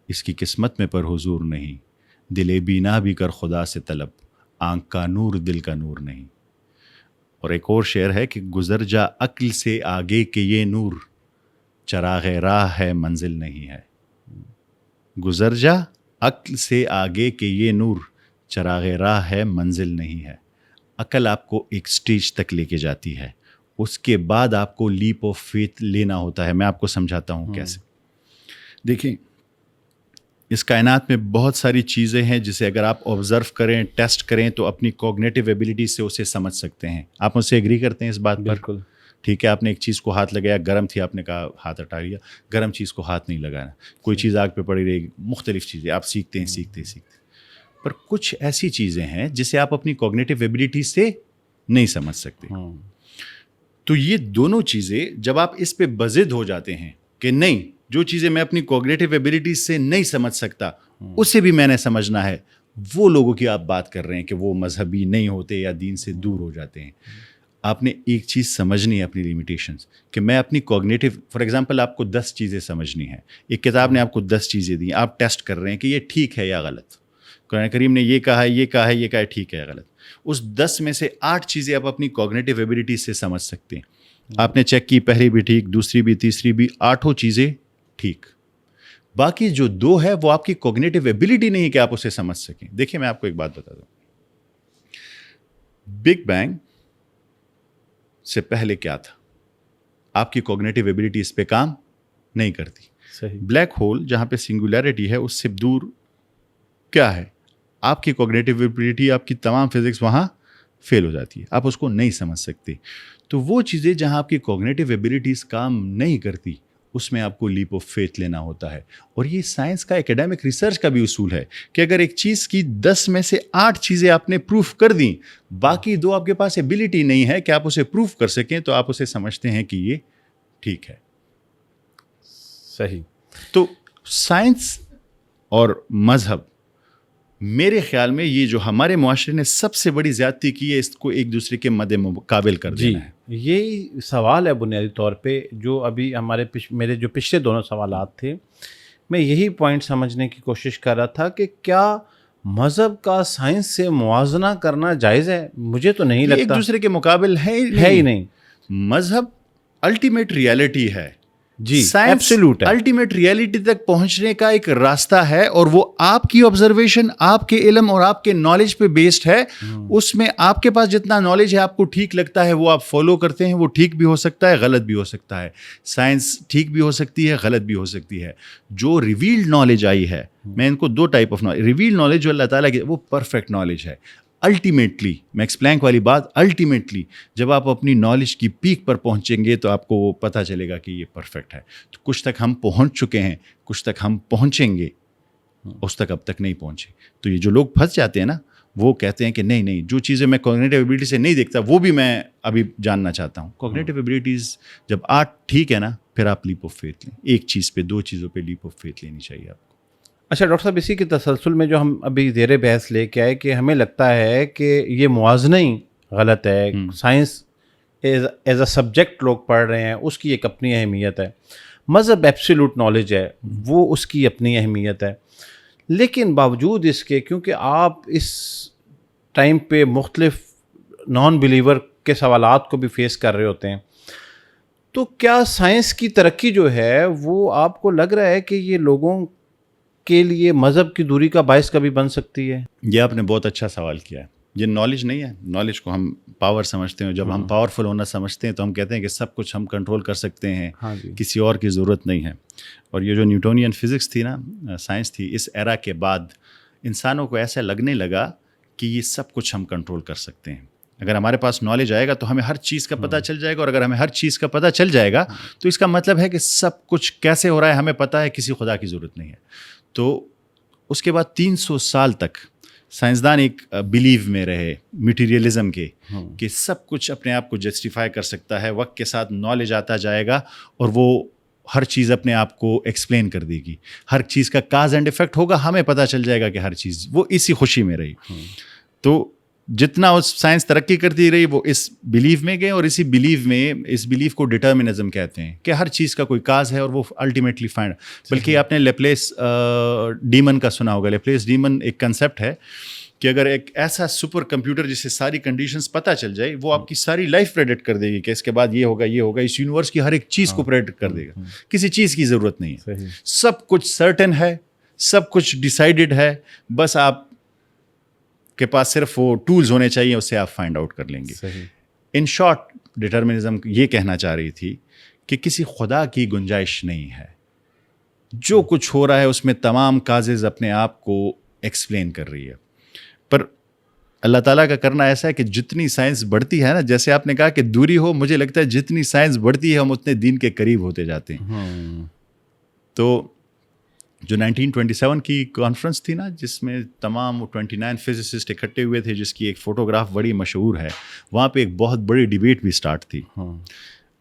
اس کی قسمت میں پر حضور نہیں, دل بینا بھی کر خدا سے طلب, آنکھ کا نور دل کا نور نہیں. اور ایک اور شعر ہے کہ گزر جا عقل سے آگے کہ یہ نور, چراغ راہ ہے منزل نہیں ہے. گزر جا عقل سے آگے کہ یہ نور, چراغ راہ ہے منزل نہیں ہے. عقل آپ کو ایک سٹیج تک لے کے جاتی ہے, اس کے بعد آپ کو لیپ آف فیتھ لینا ہوتا ہے. میں آپ کو سمجھاتا ہوں کیسے. دیکھیں, اس کائنات میں بہت ساری چیزیں ہیں جسے اگر آپ آبزرو کریں, ٹیسٹ کریں, تو اپنی کوگنیٹیو ایبلٹی سے اسے سمجھ سکتے ہیں. آپ مجھ سے ایگری کرتے ہیں اس بات پر؟ بالکل. ٹھیک ہے, آپ نے ایک چیز کو ہاتھ لگایا, گرم تھی, آپ نے کہا ہاتھ ہٹا لیا. گرم چیز کو ہاتھ نہیں لگانا. کوئی چیز آگ پہ پڑی رہے گی, مختلف چیزیں آپ سیکھتے ہیں. پر کچھ ایسی چیزیں ہیں جسے آپ اپنی کوگنیٹیو ایبلٹی سے نہیں سمجھ سکتے. تو یہ دونوں چیزیں جب آپ اس پہ بضد ہو جاتے ہیں کہ نہیں، جو چیزیں میں اپنی کوگنیٹو ایبیلٹیز سے نہیں سمجھ سکتا اسے بھی میں نے سمجھنا ہے، وہ لوگوں کی آپ بات کر رہے ہیں کہ وہ مذہبی نہیں ہوتے یا دین سے دور ہو جاتے ہیں. آپ نے ایک چیز سمجھنی ہے اپنی لیمیٹیشنز، کہ میں اپنی کوگنیٹو، فار ایگزامپل آپ کو 10 چیزیں سمجھنی ہیں، ایک کتاب نے آپ کو 10 چیزیں دیں، آپ ٹیسٹ کر رہے ہیں کہ یہ ٹھیک ہے یا غلط. قرآن کریم نے یہ کہا ہے، یہ کہا ہے، یہ کہا ہے، ٹھیک ہے یا غلط. اس 10 میں سے 8 چیزیں آپ اپنی کوگنیٹو ایبیلٹیز سے سمجھ سکتے ہیں. آپ نے چیک کی، پہلی بھی ٹھیک، دوسری بھی، تیسری بھی، 8 چیزیں ٹھیک. باقی جو 2 ہے وہ آپ کی کوگنیٹو ایبیلٹی نہیں ہے کہ آپ اسے سمجھ سکیں. دیکھیں میں آپ کو ایک بات بتا دوں، بگ بینگ سے پہلے کیا تھا؟ آپ کی کوگنیٹو ایبیلٹی اس پہ کام نہیں کرتی. صحیح. بلیک ہول جہاں پہ سنگولیرٹی ہے اس سے دور کیا ہے؟ آپ کی کوگنیٹو ایبیلٹی، آپ کی تمام فزکس وہاں فیل ہو جاتی ہے، آپ اس کو نہیں سمجھ سکتے. تو وہ چیزیں جہاں آپ کی کوگنیٹو ایبیلٹیز کام نہیں کرتی اس میں آپ کو لیپ آف فیتھ لینا ہوتا ہے. اور یہ سائنس کا، ایکیڈیمک ریسرچ کا بھی اصول ہے کہ اگر ایک چیز کی 10 میں سے 8 چیزیں آپ نے پروف کر دیں، باقی 2 آپ کے پاس ایبیلٹی نہیں ہے کہ آپ اسے پروف کر سکیں، تو آپ اسے سمجھتے ہیں کہ یہ ٹھیک ہے. صحیح. تو سائنس اور مذہب، میرے خیال میں یہ جو ہمارے معاشرے نے سب سے بڑی زیادتی کی ہے، اس کو ایک دوسرے کے مد مقابل کر دینا ہے. یہی سوال ہے بنیادی طور پہ جو ابھی میرے جو پچھلے دونوں سوالات تھے، میں یہی پوائنٹ سمجھنے کی کوشش کر رہا تھا کہ کیا مذہب کا سائنس سے موازنہ کرنا جائز ہے؟ مجھے تو نہیں لگتا. ایک دوسرے کے مقابل ہے ہی نہیں. مذہب الٹیمیٹ ریالٹی ہے. جی، سائنس ایبسولوٹ ہے. الٹیمیٹ ریالٹی تک پہنچنے کا ایک راستہ ہے، اور وہ آپ کی آبزرویشن، آپ کے علم اور آپ کے نالج پہ بیسڈ ہے. اس میں آپ کے پاس جتنا نالج ہے، آپ کو ٹھیک لگتا ہے وہ آپ فالو کرتے ہیں. وہ ٹھیک بھی ہو سکتا ہے، غلط بھی ہو سکتا ہے. سائنس ٹھیک بھی ہو سکتی ہے، غلط بھی ہو سکتی ہے. جو ریویلڈ نالج آئی ہے، میں ان کو 2 type of knowledge, revealed knowledge جو اللہ تعالیٰ کی، وہ پرفیکٹ نالج ہے. الٹیمیٹلی، میکس پلانک والی بات، الٹیمیٹلی جب آپ اپنی نالج کی پیک پر پہنچیں گے تو آپ کو وہ پتہ چلے گا کہ یہ پرفیکٹ ہے. تو کچھ تک ہم پہنچ چکے ہیں، کچھ تک ہم پہنچیں گے، اس تک اب تک نہیں پہنچے. تو یہ جو لوگ پھنس جاتے ہیں نا، وہ کہتے ہیں کہ نہیں، جو چیزیں میں کوگنیٹو ایبیلٹی سے نہیں دیکھتا وہ بھی میں ابھی جاننا چاہتا ہوں. کوگنیٹو ایبیلٹیز جب 8 ٹھیک ہے نا، پھر آپ لیپ آف فیتھ لیں. ایک چیز پہ، 2 چیزوں پہ لیپ آف فیتھ لینی چاہیے آپ کو. اچھا ڈاکٹر صاحب، اسی کے تسلسل میں جو ہم ابھی زیر بحث لے کے آئے کہ ہمیں لگتا ہے کہ یہ موازنہ ہی غلط ہے. سائنس ایز اے سبجیکٹ لوگ پڑھ رہے ہیں، اس کی ایک اپنی اہمیت ہے. مذہب ایبسولوٹ نالج ہے، وہ اس کی اپنی اہمیت ہے. لیکن باوجود اس کے، کیونکہ آپ اس ٹائم پہ مختلف نان بلیور کے سوالات کو بھی فیس کر رہے ہوتے ہیں، تو کیا سائنس کی ترقی جو ہے وہ آپ کو لگ رہا ہے کہ یہ لوگوں کے لیے مذہب کی دوری کا باعث کبھی بن سکتی ہے؟ یہ آپ نے بہت اچھا سوال کیا ہے. یہ نالج نہیں ہے، نالج کو ہم پاور سمجھتے ہیں. جب ہم پاورفل ہونا سمجھتے ہیں تو ہم کہتے ہیں کہ سب کچھ ہم کنٹرول کر سکتے ہیں، کسی اور کی ضرورت نہیں ہے. اور یہ جو نیوٹونین فزکس تھی نا، سائنس تھی، اس ایرا کے بعد انسانوں کو ایسا لگنے لگا کہ یہ سب کچھ ہم کنٹرول کر سکتے ہیں. اگر ہمارے پاس نالج آئے گا تو ہمیں ہر چیز کا پتہ چل جائے گا، اور اگر ہمیں ہر چیز کا پتہ چل جائے گا تو اس کا مطلب ہے کہ سب کچھ کیسے ہو رہا ہے ہمیں پتہ ہے، کسی خدا کی ضرورت نہیں ہے. تو اس کے بعد 300 سال تک سائنسدان ایک بلیو میں رہے میٹیریلزم کے، کہ سب کچھ اپنے آپ کو جسٹیفائی کر سکتا ہے. وقت کے ساتھ نالج آتا جائے گا اور وہ ہر چیز اپنے آپ کو ایکسپلین کر دے گی. ہر چیز کا کاز اینڈ افیکٹ ہوگا، ہمیں پتہ چل جائے گا کہ ہر چیز، وہ اسی خوشی میں رہی. تو جتنا اس سائنس ترقی کرتی رہی، وہ اس بلیو میں گئے، اور اسی بلیو میں، اس بلیو کو ڈٹرمنزم کہتے ہیں کہ ہر چیز کا کوئی کاز ہے اور وہ الٹیمیٹلی فائنڈ. بلکہ آپ نے لیپلیس ڈیمن کا سنا ہوگا. لیپلیس ڈیمن ایک کنسیپٹ ہے کہ اگر ایک ایسا سپر کمپیوٹر جسے ساری کنڈیشنز پتہ چل جائے، وہ آپ کی ساری لائف پریڈکٹ کر دے گی کہ اس کے بعد یہ ہوگا، یہ ہوگا. اس یونیورس کی ہر ایک چیز کو پریڈکٹ کر دے گا. کسی چیز کی ضرورت نہیں ہے، سب کچھ سرٹن ہے، سب کچھ ڈیسائیڈڈ ہے. بس آپ کے پاس صرف وہ ٹولز ہونے چاہیے، اس سے آپ فائنڈ آؤٹ کر لیں گے. ان شارٹ ڈٹرمنزم یہ کہنا چاہ رہی تھی کہ کسی خدا کی گنجائش نہیں ہے. جو کچھ ہو رہا ہے اس میں تمام کازز اپنے آپ کو ایکسپلین کر رہی ہے. پر اللہ تعالیٰ کا کرنا ایسا ہے کہ جتنی سائنس بڑھتی ہے نا، جیسے آپ نے کہا کہ دوری ہو، مجھے لگتا ہے جتنی سائنس بڑھتی ہے ہم اتنے دین کے قریب ہوتے جاتے ہیں. تو جو 1927 کی کانفرنس تھی نا جس میں تمام 29 فزسسٹ اکٹھے ہوئے تھے, جس کی ایک فوٹوگراف بڑی مشہور ہے, وہاں پہ ایک بہت بڑی ڈیبیٹ بھی اسٹارٹ تھی.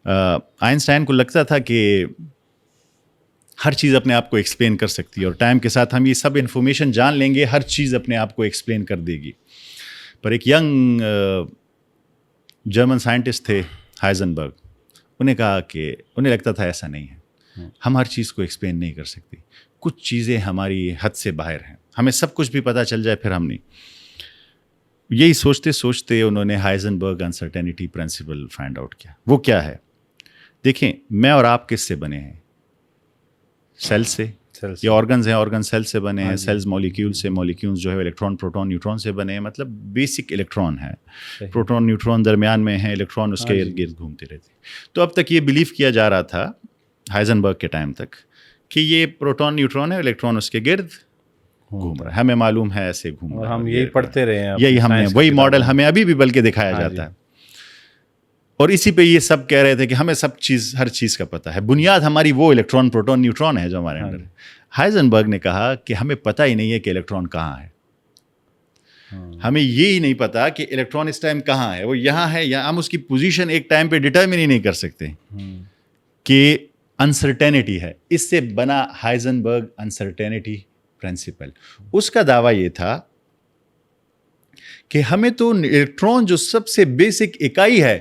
آئنسٹائن کو لگتا تھا کہ ہر چیز اپنے آپ کو ایکسپلین کر سکتی ہے اور ٹائم کے ساتھ ہم یہ سب انفارمیشن جان لیں گے, ہر چیز اپنے آپ کو ایکسپلین کر دے گی. پر ایک ینگ جرمن سائنٹسٹ تھے ہائزنبرگ, انہیں کہا کہ انہیں لگتا تھا ایسا نہیں ہے, ہم ہر چیز کو ایکسپلین نہیں کر سکتے, کچھ چیزیں ہماری حد سے باہر ہیں, ہمیں سب کچھ بھی پتہ چل جائے پھر ہم نہیں. یہی سوچتے سوچتے انہوں نے Heisenberg uncertainty principle find out کیا. وہ کیا ہے؟ دیکھیں, میں اور آپ کس سے بنے ہیں؟ سیل سے. یہ آرگنز ہیں, آرگن سیل سے بنے ہیں, سیلز مولیکیول سے, مولیکیولز جو ہے الیکٹران پروٹون نیوٹران سے بنے ہیں, مطلب بیسک الیکٹران ہے, پروٹون نیوٹران درمیان میں ہیں, الیکٹران اس کے ارد گرد گھومتے رہتے ہیں. تو اب تک یہ بلیو کیا جا رہا تھا ہائزنبرگ کے ٹائم تک کہ یہ پروٹون نیوٹران ہے, الیکٹران اس کے گرد گھوم رہا ہے, ہمیں معلوم ہے ایسے گھوم رہا ہے, ہم یہی پڑھتے رہے ہیں, یہی ہم نے وہی ماڈل ہمیں ابھی بھی بلکہ دکھایا جاتا ہے. اور اسی پہ یہ سب کہہ رہے تھے کہ ہمیں سب چیز, ہر چیز کا پتہ ہے, بنیاد ہماری وہ الیکٹران پروٹون نیوٹران ہے جو ہمارے اندر ہے. ہائزنبرگ نے کہا کہ ہمیں پتہ ہی نہیں ہے کہ الیکٹران کہاں ہے, ہمیں یہی نہیں پتا کہ الیکٹران اس ٹائم کہاں ہے, وہ یہاں ہے یا ہم اس کی پوزیشن ایک ٹائم پہ ڈٹرمن ہی نہیں کر سکتے, کہ انسرٹینٹی ہے. اس سے بنا ہائزنبرگ انسرٹینٹی پرنسپل. اس کا دعویٰ یہ تھا کہ ہمیں تو الیکٹران جو سب سے بیسک اکائی ہے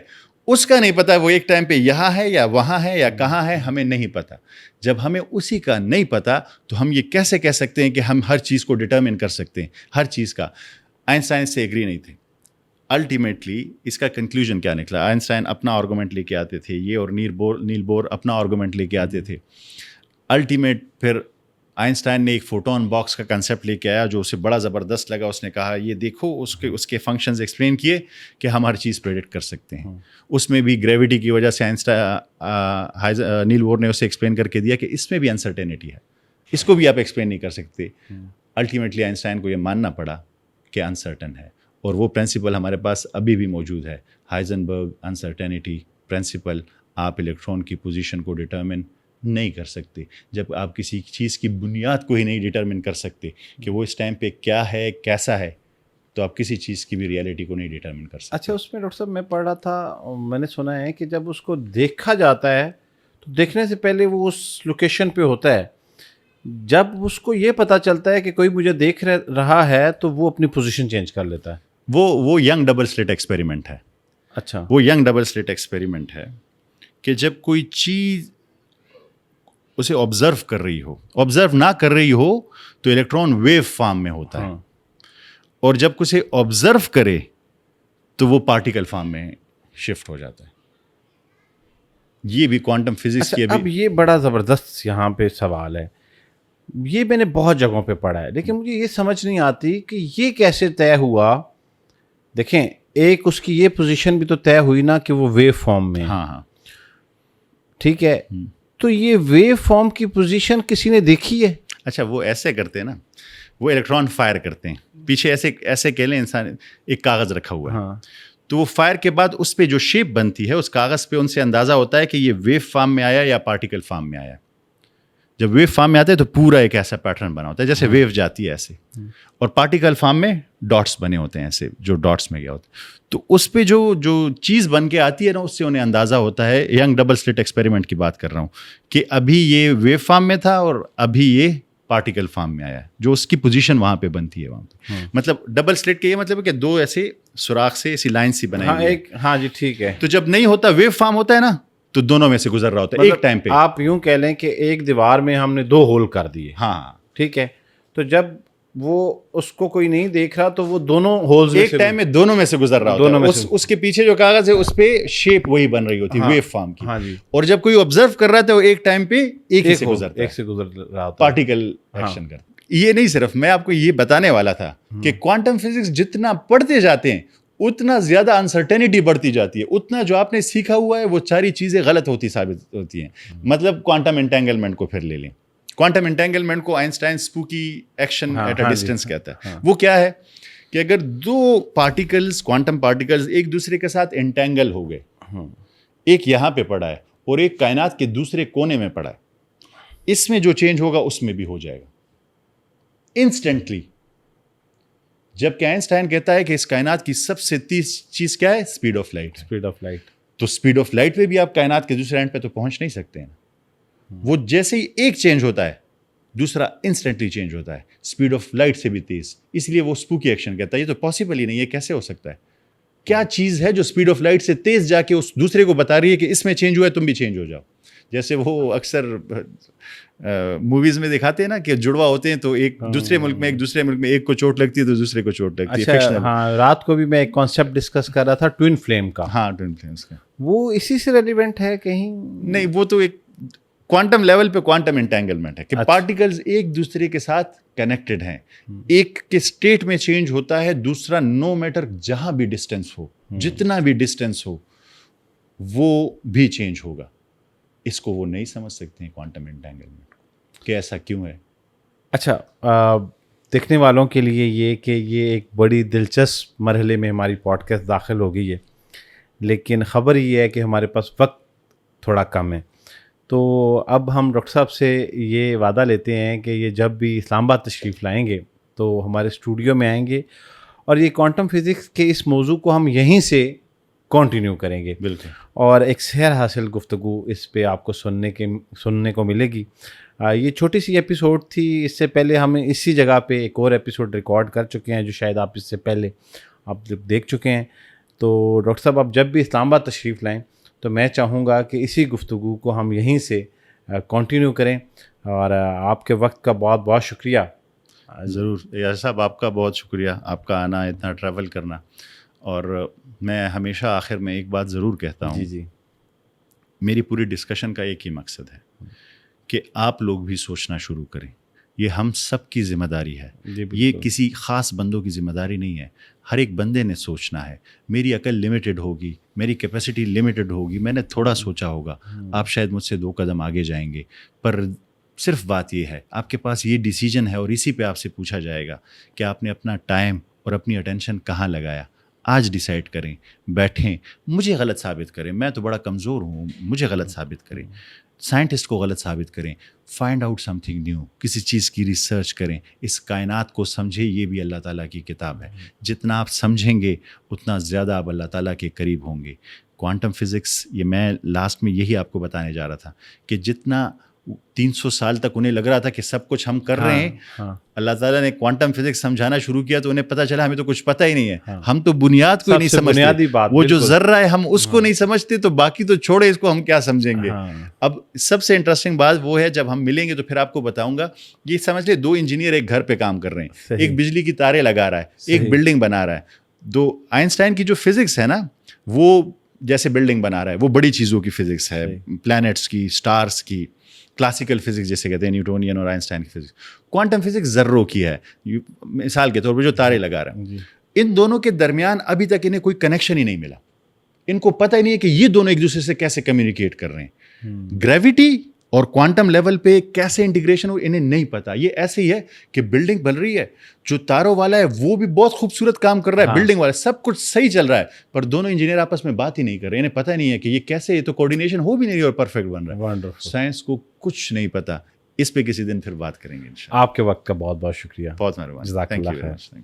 اس کا نہیں پتا, وہ ایک ٹائم پہ یہاں ہے یا وہاں ہے یا کہاں ہے, ہمیں نہیں پتا. جب ہمیں اسی کا نہیں پتا تو ہم یہ کیسے کہہ سکتے ہیں کہ ہم ہر چیز کو ڈٹرمن کر سکتے ہیں, ہر چیز کا. آئنسٹائن سے ایگری نہیں تھے. الٹیمیٹلی اس کا کنکلوژن کیا نکلا؟ آئنسٹائن اپنا آرگومنٹ لے کے آتے تھے, یہ اور نیل بور اپنا آرگومنٹ لے کے آتے تھے. الٹیمیٹ پھر آئنسٹائن نے ایک فوٹون باکس کا کنسیپٹ لے کے آیا جو اسے بڑا زبردست لگا. اس نے کہا یہ دیکھو, اس کے فنکشنز ایکسپلین کیے کہ ہم ہر چیز پریڈکٹ کر سکتے ہیں. اس میں بھی گریوٹی کی وجہ سے نیل بور نے اسے ایکسپلین کر کے دیا کہ اس میں بھی انسرٹینٹی ہے, اس کو بھی آپ ایکسپلین نہیں کر سکتے. الٹیمیٹلی آئنسٹائن کو یہ ماننا پڑا کہ انسرٹن ہے, اور وہ پرنسپل ہمارے پاس ابھی بھی موجود ہے, ہائزنبرگ انسرٹینٹی پرنسپل. آپ الیکٹران کی پوزیشن کو ڈٹرمن نہیں کر سکتے جب آپ کسی چیز کی بنیاد کو ہی نہیں ڈٹرمن کر سکتے کہ وہ اس ٹائم پہ کیا ہے, کیسا ہے, تو آپ کسی چیز کی بھی ریئلٹی کو نہیں ڈٹرمن کر سکتے. اچھا, اس میں ڈاکٹر صاحب میں پڑھ رہا تھا, میں نے سنا ہے کہ جب اس کو دیکھا جاتا ہے تو دیکھنے سے پہلے وہ اس لوکیشن پہ ہوتا ہے, جب اس کو یہ پتہ چلتا ہے کہ کوئی مجھے دیکھ رہا ہے تو وہ اپنی پوزیشن چینج کر لیتا ہے. وہ ینگ ڈبل سلٹ ایکسپیریمنٹ ہے. اچھا, وہ ینگ ڈبل سلٹ ایکسپیریمنٹ ہے کہ جب کوئی چیز اسے آبزرو کر رہی ہو, آبزرو نہ کر رہی ہو تو الیکٹران ویو فارم میں ہوتا ہے, اور جب اسے آبزرو کرے تو وہ پارٹیکل فارم میں شفٹ ہو جاتا ہے. یہ بھی کوانٹم فزکس کی اب یہ بڑا زبردست یہاں پہ سوال ہے, یہ میں نے بہت جگہوں پہ پڑھا ہے, لیکن مجھے یہ سمجھ نہیں آتی کہ یہ کیسے طے ہوا. دیکھیں, ایک اس کی یہ پوزیشن بھی تو طے ہوئی نا کہ وہ ویو فارم میں. ہاں, ٹھیک ہے, تو یہ ویو فارم کی پوزیشن کسی نے دیکھی ہے؟ اچھا, وہ ایسے کرتے ہیں نا, وہ الیکٹران فائر کرتے ہیں پیچھے, ایسے کہہ لیں انسان ایک کاغذ رکھا ہوا ہے, تو وہ فائر کے بعد اس پہ جو شیپ بنتی ہے اس کاغذ پہ ان سے اندازہ ہوتا ہے کہ یہ ویو فارم میں آیا یا پارٹیکل فارم میں آیا. جب ویو فارم میں آتا ہے تو پورا ایک ایسا پیٹرن بنا ہوتا ہے جیسے ویو جاتی ہے ایسے, اور پارٹیکل فارم میں ڈاٹس بنے ہوتے ہیں ایسے, جو ڈاٹس میں گیا ہوتا ہے. تو اس پہ جو چیز بن کے آتی ہے نا, اس سے انہیں اندازہ ہوتا ہے. ینگ ڈبل سلٹ ایکسپیریمنٹ کی بات کر رہا ہوں کہ ابھی یہ ویو فارم میں تھا اور ابھی یہ پارٹیکل فارم میں آیا ہے, جو اس کی پوزیشن وہاں پہ بنتی ہے وہاں پہ. مطلب ڈبل سلٹ کا یہ مطلب ہے کہ دو ایسے سوراخ سے ایسی لائن سی بنائی ہوئی. ہاں جی, ٹھیک ہے. تو جب نہیں ہوتا ویو فارم ہوتا ہے نا, تو دونوں میں سے گزر رہا ہوتا ہے ایک ٹائم پہ. آپ یوں کہہ لیں کہ ایک دیوار میں ہم نے 2 ہول کر دیے. ہاں, ٹھیک ہے. تو جب وہ اس کو کوئی نہیں دیکھ رہا تو وہ دونوں ہولز ایک ٹائم میں دونوں میں سے گزر رہا ہوتا ہے. اس کے پیچھے جو کاغذ ہے اس پہ شیپ وہی بن رہی ہوتی ہے ویو فارم کی. اور جب کوئی آبزرو کر رہا ہے تو ایک ٹائم پہ ایک سے گزرتا ہے, ایک سے گزر رہا ہوتا ہے, پارٹیکل ایکشن کرتا. یہ نہیں, صرف میں آپ کو یہ بتانے والا تھا کہ کوانٹم فزکس جتنا پڑھتے جاتے ہیں اتنا زیادہ انسرٹینٹی بڑھتی جاتی ہے, اتنا جو آپ نے سیکھا ہوا ہے وہ ساری چیزیں غلط ہوتی ثابت ہوتی ہیں. مطلب کوانٹم انٹینگلمنٹ کو پھر لے لیں. کوانٹم انٹینگلمنٹ کو Einstein spooky action at a distance کہتا ہے. وہ کیا ہے کہ اگر 2 پارٹیکلز, کوانٹم پارٹیکلز ایک دوسرے کے ساتھ انٹینگل ہو گئے, ایک یہاں پہ پڑا ہے اور ایک کائنات کے دوسرے کونے میں پڑا ہے, اس میں جو چینج ہوگا اس میں بھی ہو جائے گا انسٹنٹلی. جبکہ آئنسٹائن کہتا ہے کہ اس کائنات کی سب سے تیز چیز کیا ہے؟ Speed of light. Speed of light. تو اسپیڈ آف لائٹ پہ بھی آپ کائنات کے دوسرے اینڈ پہ تو پہنچ نہیں سکتے ہیں. وہ جیسے ہی ایک چینج ہوتا ہے دوسرا انسٹنٹلی چینج ہوتا ہے, اسپیڈ آف لائٹ سے بھی تیز. اس لیے وہ اسپوکی ایکشن کہتا ہے یہ تو پاسبل ہی نہیں, یہ کیسے ہو سکتا ہے؟ کیا چیز ہے جو اسپیڈ آف لائٹ سے تیز جا کے اس دوسرے کو بتا رہی ہے کہ اس میں چینج ہوا ہے, تم بھی چینج ہو جاؤ. جیسے وہ اکثر موویز میں دکھاتے ہیں نا کہ جڑوا ہوتے ہیں تو ایک دوسرے ملک میں ایک کو چوٹ لگتی ہے تو دوسرے کو چوٹ لگتی ہے. اچھا ہاں, رات کو بھی میں ایک کانسیپٹ ڈسکس کر رہا تھا ٹوین فلیم کا. ہاں ٹوین فلیمز کا. وہ اسی سے ریلیونٹ ہے کہیں؟ نہیں, وہ تو ایک کوانٹم لیول پہ کوانٹم انٹینگلمنٹ ہے کہ پارٹیکلز ایک دوسرے کے ساتھ کنیکٹڈ ہیں. ایک کے اسٹیٹ میں چینج ہوتا ہے, دوسرا نو میٹر جہاں بھی ڈسٹینس ہو, جتنا بھی ڈسٹینس ہو وہ بھی چینج ہوگا. اس کو وہ نہیں سمجھ سکتے ہیں کوانٹم انٹینگلمنٹ کہ ایسا کیوں ہے. اچھا, دیکھنے والوں کے لیے یہ کہ یہ ایک بڑی دلچسپ مرحلے میں ہماری پوڈ کاسٹ داخل ہو گئی ہے, لیکن خبر یہ ہے کہ ہمارے پاس وقت تھوڑا کم ہے. تو اب ہم ڈاکٹر صاحب سے یہ وعدہ لیتے ہیں کہ یہ جب بھی اسلام آباد تشریف لائیں گے تو ہمارے اسٹوڈیو میں آئیں گے اور یہ کوانٹم فزکس کے اس موضوع کو ہم یہیں سے کنٹینیو کریں گے. بالکل. اور ایک سیر حاصل گفتگو اس پہ آپ کو سننے کو ملے گی. یہ چھوٹی سی ایپیسوڈ تھی, اس سے پہلے ہم اسی جگہ پہ ایک اور ایپیسوڈ ریکارڈ کر چکے ہیں جو شاید آپ اس سے پہلے آپ دیکھ چکے ہیں. تو ڈاکٹر صاحب آپ جب بھی اسلام آباد تشریف لائیں تو میں چاہوں گا کہ اسی گفتگو کو ہم یہیں سے کنٹینیو کریں. اور آپ کے وقت کا بہت بہت شکریہ. ضرور یاسر صاحب, آپ کا بہت شکریہ, آپ کا آنا, اتنا ٹریول کرنا. اور میں ہمیشہ آخر میں ایک بات ضرور کہتا ہوں. جی. میری پوری ڈسکشن کا ایک ہی مقصد ہے کہ آپ لوگ بھی سوچنا شروع کریں. یہ ہم سب کی ذمہ داری ہے. یہ کسی خاص بندوں کی ذمہ داری نہیں ہے. ہر ایک بندے نے سوچنا ہے. میری عقل لمیٹڈ ہوگی, میری کیپیسٹی لمیٹڈ ہوگی, میں نے تھوڑا سوچا ہوگا, آپ شاید مجھ سے 2 قدم آگے جائیں گے. پر صرف بات یہ ہے آپ کے پاس یہ ڈیسیجن ہے اور اسی پہ آپ سے پوچھا جائے گا کہ آپ نے اپنا ٹائم اور اپنی اٹینشن کہاں لگایا. آج ڈیسائیڈ کریں, بیٹھیں, مجھے غلط ثابت کریں, میں تو بڑا کمزور ہوں, مجھے غلط ثابت کریں, سائنٹسٹ کو غلط ثابت کریں, find out some thing new, کسی چیز کی ریسرچ کریں, اس کائنات کو سمجھیں. یہ بھی اللہ تعالیٰ کی کتاب ہے. جتنا آپ سمجھیں گے اتنا زیادہ آپ اللہ تعالیٰ کے قریب ہوں گے. کوانٹم فزکس, یہ میں لاسٹ میں یہی آپ کو بتانے جا رہا تھا کہ جتنا 300 سال تک انہیں لگ رہا تھا کہ سب کچھ ہم کر رہے ہیں, اللہ تعالیٰ نے کوانٹم فزکس سمجھانا شروع کیا تو انہیں پتہ چلا ہمیں تو کچھ پتہ ہی نہیں ہے. ہم تو بنیاد کو ہی نہیں سمجھتے. وہ جو ذرہ ہے ہم اس کو نہیں سمجھتے, تو باقی تو چھوڑے, اس کو ہم کیا سمجھیں گے. اب سب سے انٹرسٹنگ بات وہ ہے, جب ہم ملیں گے تو پھر آپ کو بتاؤں گا. یہ سمجھ لیں 2 انجینئر ایک گھر پہ کام کر رہے ہیں, ایک بجلی کی تاریں لگا رہا ہے, ایک بلڈنگ بنا رہا ہے. آئنسٹائن کی جو فزکس ہے نا, وہ جیسے بلڈنگ بنا رہا ہے, وہ بڑی چیزوں کی فزکس ہے, پلانٹس کی, اسٹارس کی. کلاسیکل فزکس جیسے کہتے ہیں نیوٹونین اور آئنسٹائن کی فزکس. کوانٹم فزکس ذروں کی ہے. مثال کے طور پہ جو تارے لگا رہا ہے, ان دونوں کے درمیان ابھی تک انہیں کوئی کنیکشن ہی نہیں ملا. ان کو پتہ ہی نہیں ہے کہ یہ دونوں ایک دوسرے سے کیسے کمیونیکیٹ کر رہے ہیں. گریوٹی اور کوانٹم لیول پہ کیسے انٹیگریشن ہو انہیں نہیں پتا. یہ ایسے ہی ہے کہ بلڈنگ بن رہی ہے, جو تاروں والا ہے وہ بھی بہت خوبصورت کام کر رہا ہے, بلڈنگ والا سب کچھ صحیح چل رہا ہے, پر دونوں انجینئر آپس میں بات ہی نہیں کر رہے. انہیں پتہ نہیں ہے کہ یہ کیسے, یہ تو کوآرڈینیشن ہو بھی نہیں اور پرفیکٹ بن رہا ہے. سائنس کو کچھ نہیں پتا. اس پہ کسی دن پھر بات کریں گے انشاءاللہ. آپ کے وقت کا بہت بہت شکریہ. بہت مہربانی. جزاک اللہ خیر.